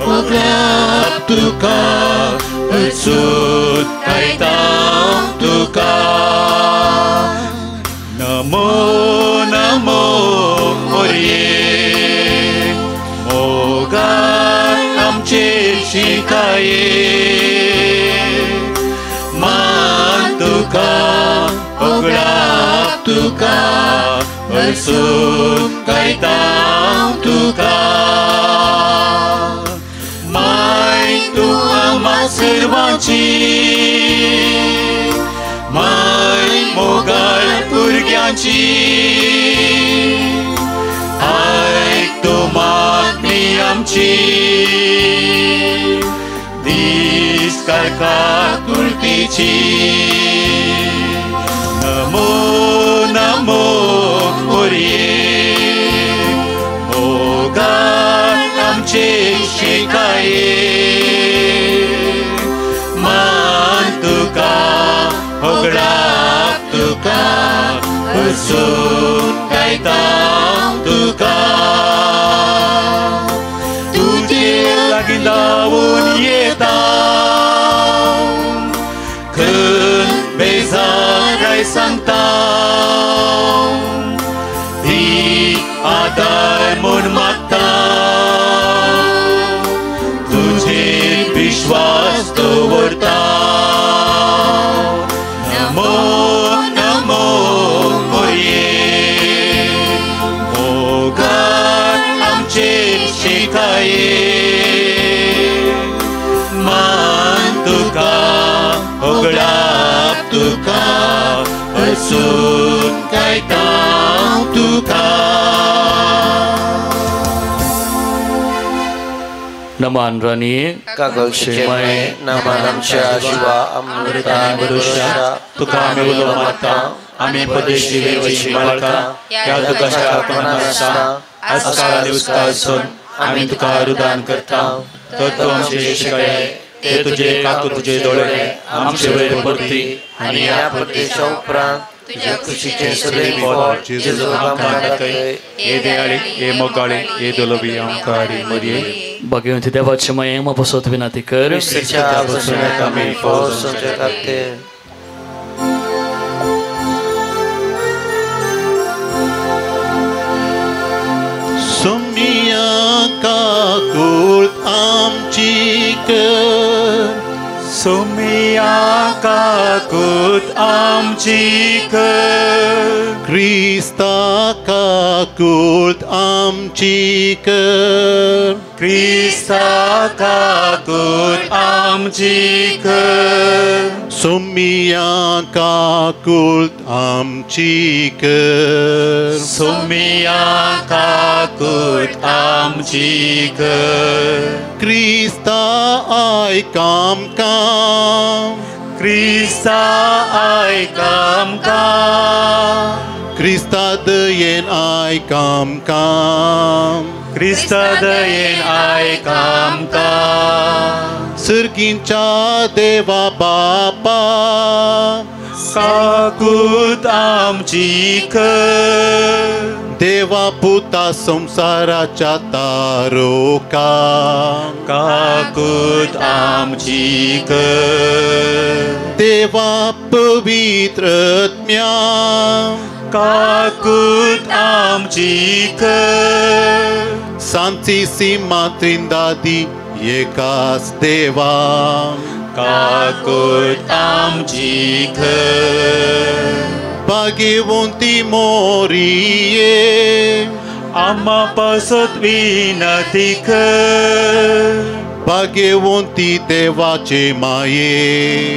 उगलाप तुका अचूत कायता तुका नमो नमो
मोरये मोगान आमचेर शिकाये मान तुका ओगळाप तुका हरसून गायता तुका माय तू आम्हा सर्वांची माय मोगाळ भुरग्यांची आयक तू मागणी आमची दीस काकुळतीची नमो नमो मोरये मोगान आमचे शिकाये मान तुका ओगळाप तुका हरसून गायता तुका तुजे लागीं धांवून येता खंय बेजाराय सांगता धी आदार म्हूण मागता तुजेर विश्वास दवरता नमो नमो मोरये मोगान आमचेर शिकाये मान तुका ओगळाप तुका हरसून गायता तुका
नमान रानी
कागोक्षेमय नमान आमच्या शिवा अमृता भरोशा
तुका आमी उलो मारता आमी पदेशी वेळची माळका या तुकाच्या आपणासा आजकाल दिवसासून आमी तुका रुदान करता तर तू आमचे शिकाये ते तुझे काकू तुझे दोळे आमचे वयर परती
आणि या परदेशा उपरांत तुझ्या खुशीचे सगळे फळ जेजू आमकां दाखय
ये देयाळी ये मोगाळी ये दोलोबी आमकां री मोरये
भगवंती देवाचे महिमा बसवत विनंती कर
विसरच्या बसून आमी फळ संचय करते
सोमिया काकुळ आमची कर
सोमिया काकूत आमची कर
क्रिस्ता काकुळ आमची कर
क्रिस्ता काकूत आमची कर
सोमिया काकुळ आमची कर
सोमिया काकूत आमची कर
क्रिस्ता आयकाम काम
क्रिस्ता आयकाम
क्रिस्ता दयेन आयकाम काम
क्रिस्ता दयेन आयकाम
सर्गींच्या देवा बापा
काकूत आमची कर
देवा पुता संसाराच्या तारोका
काकूत आमची कर
देवा पवित्र आत्म्या
काकूत आमची कर
सांची सीमा त्रिंदादी एकाच देवा
काकूत आमची कर
भाग्यवंती मोरिये
आम्हा पासत विनंती कर
भाग्यवंती देवाचे माये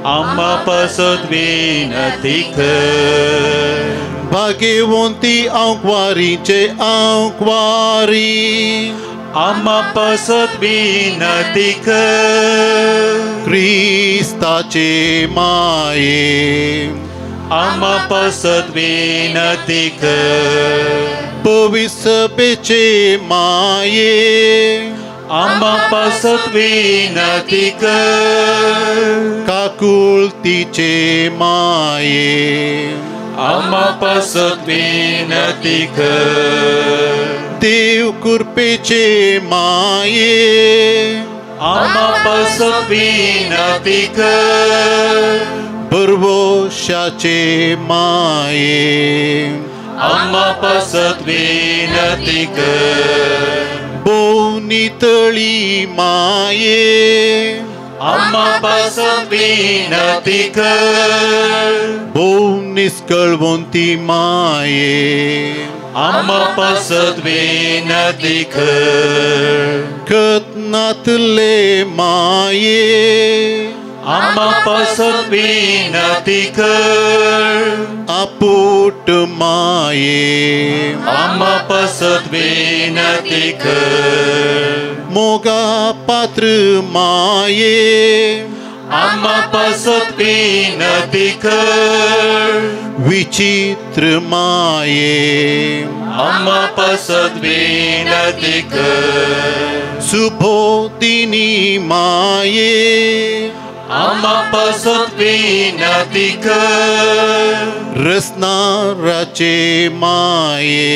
आम्हा पासत विनंती कर
भाग्यवंती अंकवारीचे अंकवारी
आम्हा पासत विनंती कर
क्रिस्ताचे माये
आम्हा पासत विनंती कर
पवित्र सभेचे माये
आम्हा पासत विनंती कर
काकुळतीचे माये
आम्हा पासत विनंती कर
देव कृपेचे माये
आम्हा पासत विनंती कर
भरवशाचे माये
आम्हा पासत विनंती कर.
भोव नितळी माये
आम्हा पासत विनंती कर.
भोव निष्कळवंती माये
आम्हा पासत विनंती कर.
कथनातले माये
आम्हा पासत विनंती कर.
आपूट माये
आम्हा पासत विनंती कर.
मोगा पात्र माये
आम्हा पासत विनंती कर.
विचित्र माये
आम्हा पासत विनंती कर.
सुबोधिनी माये
आम्हा पासत विनंती कर.
रसनाराचे माये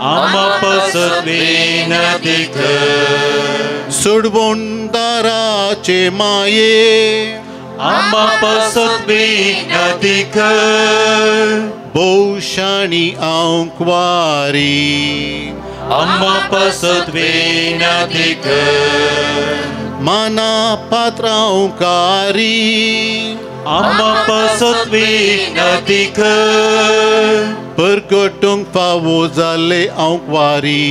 आम्हा पासत विनंती कर.
सोडवणदाराचे माये
आम्हा पासत विनंती कर.
भौशाणी अंकवारी
आम्हा पासत विनंती कर.
माना पात्रांकारी
आम्हा पासत विनंती कर.
परगटूंक फावो जाले अंकवारी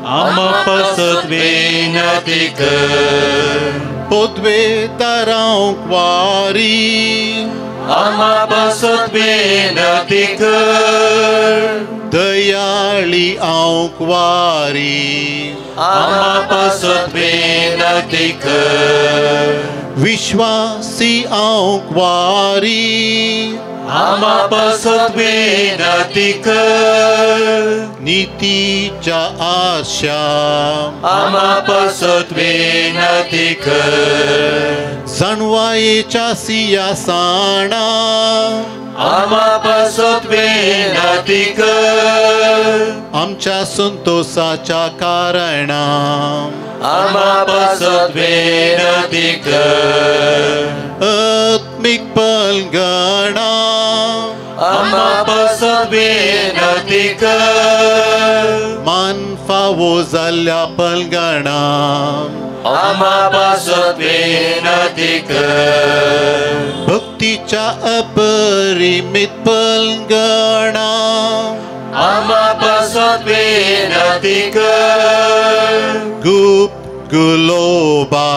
आम्हा पासत विनंती कर.
पोद्वेदार अंकवारी
आम्हा पासत विनंती कर.
दयाळी अंकवारी
आम्हा पासत विनंती कर.
विश्वासी अंकवारी
आम्हा पासत विनंती कर.
नीतीच्या आशा
आम्हा पासत विनंती कर.
जाणवायेच्या सिंहासना
आम्हा पासत विनंती कर.
आमच्या संतोषाच्या कारणा
आम्हा पासत विनंती कर.
आत्मिक पलगणा
आम्हा पासत विनंती कर.
मान फावो जाल्ल्या पलगणा
आम्हा पासत विनंती कर.
भक्तीच्या अपरिमित पलगणा
आम्हा पासत विनंती कर.
गुप्त गुलोबा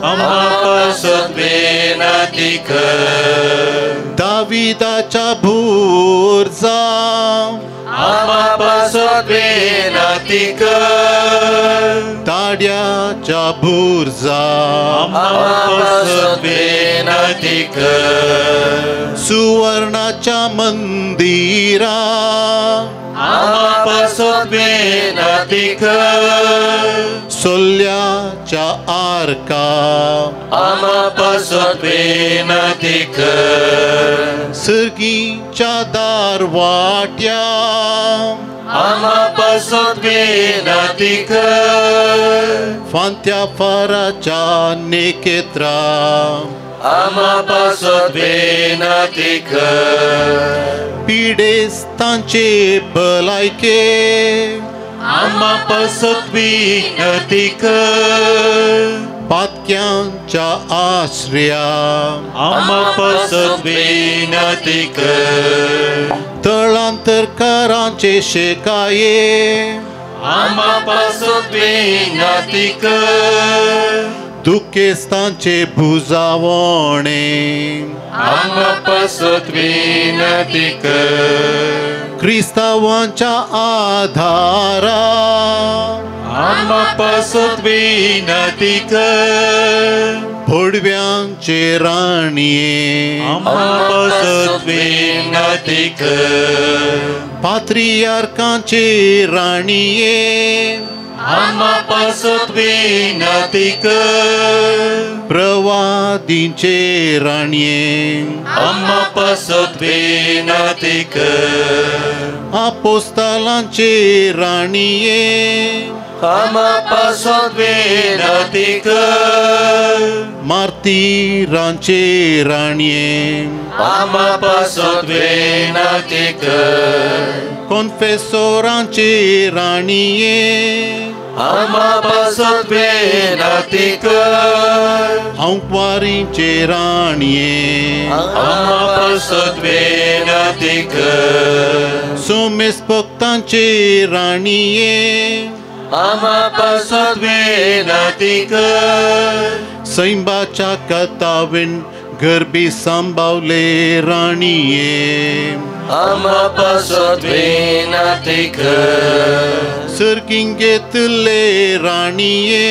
आम्हा पासत विनंती कर.
दाविदाच्या भुर्जा
आम्हा पासत विनंती कर.
ताड्याच्या भुर्जा
आम्हा पासत विनंती कर.
सुवर्णाच्या मंदिरा
आम्हा पासत विनंती कर.
सोल्याच्या आरका
आम्हा पासत विनंती कर.
सर्गीच्या दारवाट्या
आम्हा पासत विनंती कर.
फांत्या फाराच्या नेकेत्रा
आम्हा पासत विनंती कर.
पिडेस्तांचे भलायके
आम्हा पासत विनंती कर.
पातक्यांच्या आश्रया
आम्हा पासत विनंती कर.
तळांतरकारांचे शेकाये
आम्हा पासत विनंती कर.
दुखेस्तांचे भुजावणे
आम्हा पासत विनंती कर.
क्रिस्तावांच्या आधारा
आम्हा पासत विनंती कर.
भोडव्यांचे राणीये
आम्हा पासत विनंती कर.
पात्रियार्कांचे राणीये
आम्हा पासत विनंती कर.
प्रवादींचे राणीये
आम्हा पासत विनंती कर.
आपोस्तालांचे राणीये
आम्हा पासत विनंती कर.
मार्तीरांचे राणये
आम्हा पासत विनंती कर
कॉन्फेसोरांचे राणये
आम्हा पासत विनंती कर
औंकवारींचे राणये
आम्हा पासत विनंती कर
सोमेस्पक्तांचे राणये
आम्हा पासत विनंती कर
सैंबाच्या कतावीन गरबी सांभाळले राणये
आम्हा पासत विनंती कर
सर्गिंगेतले राणये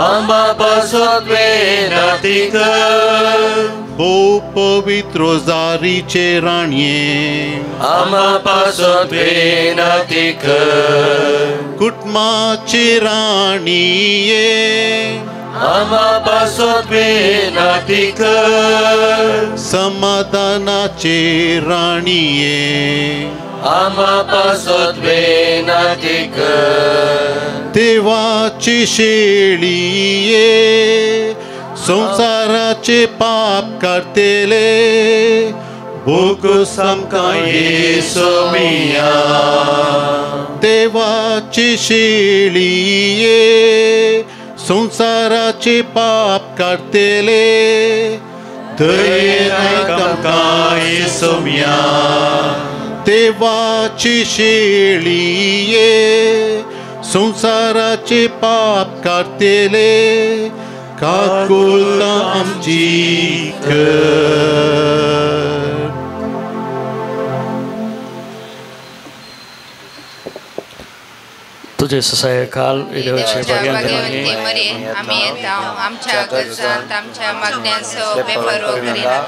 आम्हा पासत विनंती कर
भोव पवित्र जारीचे राणये
आम्हा पासत विनंती कर
कुटुंबाचे राणये
आम्हा पासत विनंती कर
समाधानाचे राणये
आम्हा पासत विनंती कर
देवाची शेळीये संसाराचे पाप काढतेले बोगस आमकां येसू मिया देवाची शेळीये संसाराचे पाप काढतेले दयेन आमकां येसू मिया देवाची शेळीये संसाराचे पाप काढतेले काकुलता आमची कर
तुझे ससायकाल देवाचे
भगवंते मरे आम्ही येता आमच्या गरजांत आमच्या मागण्यांचो बेपरो करिना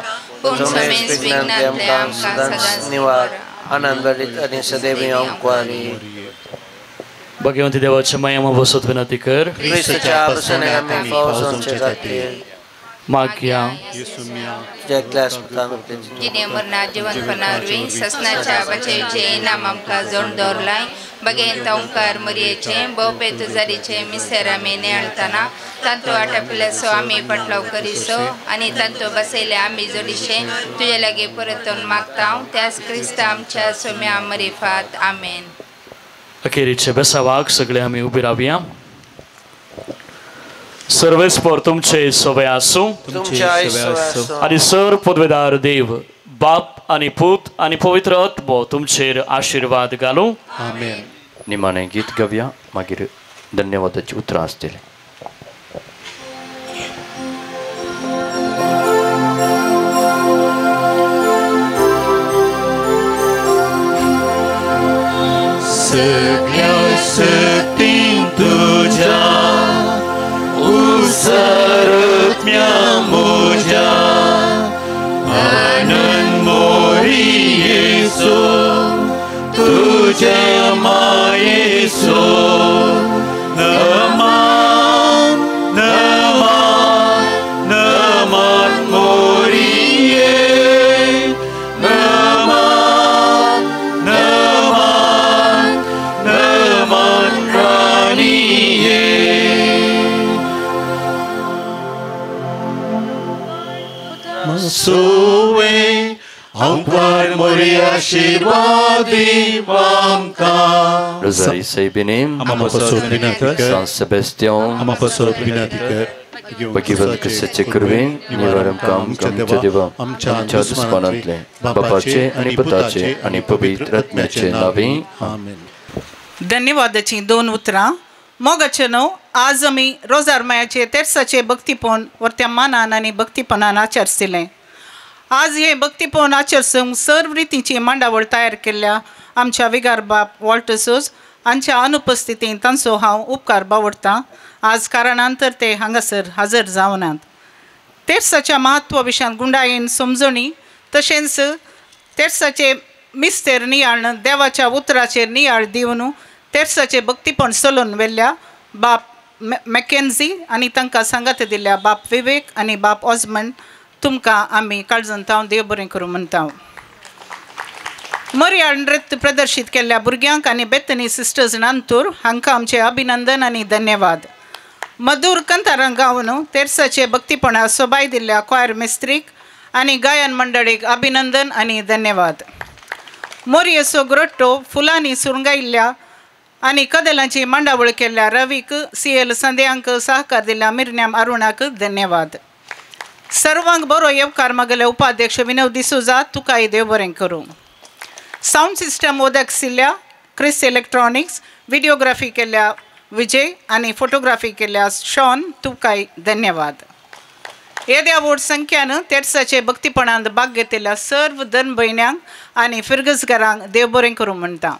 पूर्ण समेस विज्ञानले आमकां सदांच निवार
आनंदित आणि सदैव औंकवारी
भगवंती देवाच्या मायामा बसत विनंती कर
ख्रिस्ताच्या प्रसन्न आम्ही पावसांचे खातीर
मागया
जिने मरना जीवनपणावरवी ससनाच्या बचेचे इनाम आमकां जोड दवरलाय बगेन ओंकार मरयेचे बोपे तुजारीचे मिसेर आमी नेळताना तांतो आटापिल्लेसो आमी पटलाव करिसो आनी तांतो बसयले आमी जोडिशे तुजे लागी परतून मागता त्याच क्रिस्त आमच्या सोम्या मरिफात आमेन.
अखेरीचे बेसावाक सगळे आमी उबी रावया. सर्वेस्पर तुमचे सोबे आसूं आनी सर पदवेदार देव बाप आनी पूत आनी पवित्र आत्मो तुमचेर आशीर्वाद घालूं.
आमेन.
निमाणें गीत गावया मागीर धन्यवादाची उतरां आसतलीं.
सगळ्या सक्तीन तुझ्या उसरत्म्या मोज्या आनंद मोरी येसो तुझ्या मायेसो नमान नमान नमान मोरी ये नमान नमान नमान राणी ये
सोवे औंकवार मोरी आशीर्वादी आमकां
Rosalie Seibinim,
आम्हा पासत विनंती कर
San Sebastian,
आम्हा पासत विनंती कर
Bagiwan kasaचे करवेन निवारम काम आमच्या देवा आमच्या दुस्मानांतले बापाचे आणि पुताचे आणि पवित्र आत्म्याचे नावे
आमेन.
धन्यवादाची दोन उतरां. मोगाचे न्हू आज आमी रोजार मायाचे तेर्साचे भक्तीपण वर्त्या मानान आनी भक्तीपणान आचरतले. आज हे भक्तीपण आचरसूंक सर्व रितीची मांडावळ तयार केल्ल्या आमच्या विगार बाप वॉल्टसूस हांच्या अनुपस्थितीन तांचो हांव उपकार बावडटां. आज कारणांतर ते हांगासर हजर जावनात. तेर्साच्या महत्वा विशयान गुंडायेन समजणी तशेंच तेर्साचे मिस्तेर नियाळ देवाच्या उतराचेर नियाळ दिवन तेर्साचे भक्तीपण चलोवन व्हेल्ल्या बाप मॅकेन्झी आनी तांकां सांगात दिल्ल्या बाप विवेक आनी बाप ऑजमंड तुमकां आमी काळजांत हांव देव बरें करूं म्हणटा. मर्याळ नृत्य प्रदर्शीत केल्ल्या भुरग्यांक आनी बेतनी सिस्टर्स नांतूर हांकां आमचे अभिनंदन आनी धन्यवाद. मधुर कंतारां गावन तेर्साचे भक्तीपणा सोबाय दिल्ल्या क्वायर मिस्त्रीक आनी गायन मंडळीक अभिनंदन आनी धन्यवाद. मोरयेचो ग्रोट्टो फुलांनी सुरंगायिल्ल्या आनी कदेलांची मांडावळ केल्ल्या रवीक CL संध्यांक सहकार दिल्ल्या मिरन्याम अरुणाक धन्यवाद. सर्वांक बरो येवकार मागले उपाध्यक्ष विनोद डिसोजा तुकाय देव बरें करूं. साऊंड सिस्टम उदक सिल्ल्या क्रिस इलेक्ट्रॉनिक्स व्हिडिओग्राफी केल्ल्या विजय आनी फोटोग्राफी केल्ल्या शॉन तुकाय धन्यवाद. येद्या व्हड संख्यान तेर्साचे भक्तीपणांत भाग घेतिल्ल्या सर्व धन भयण्यांक आनी फिरगसगारांक देव बरें करूं म्हणटा.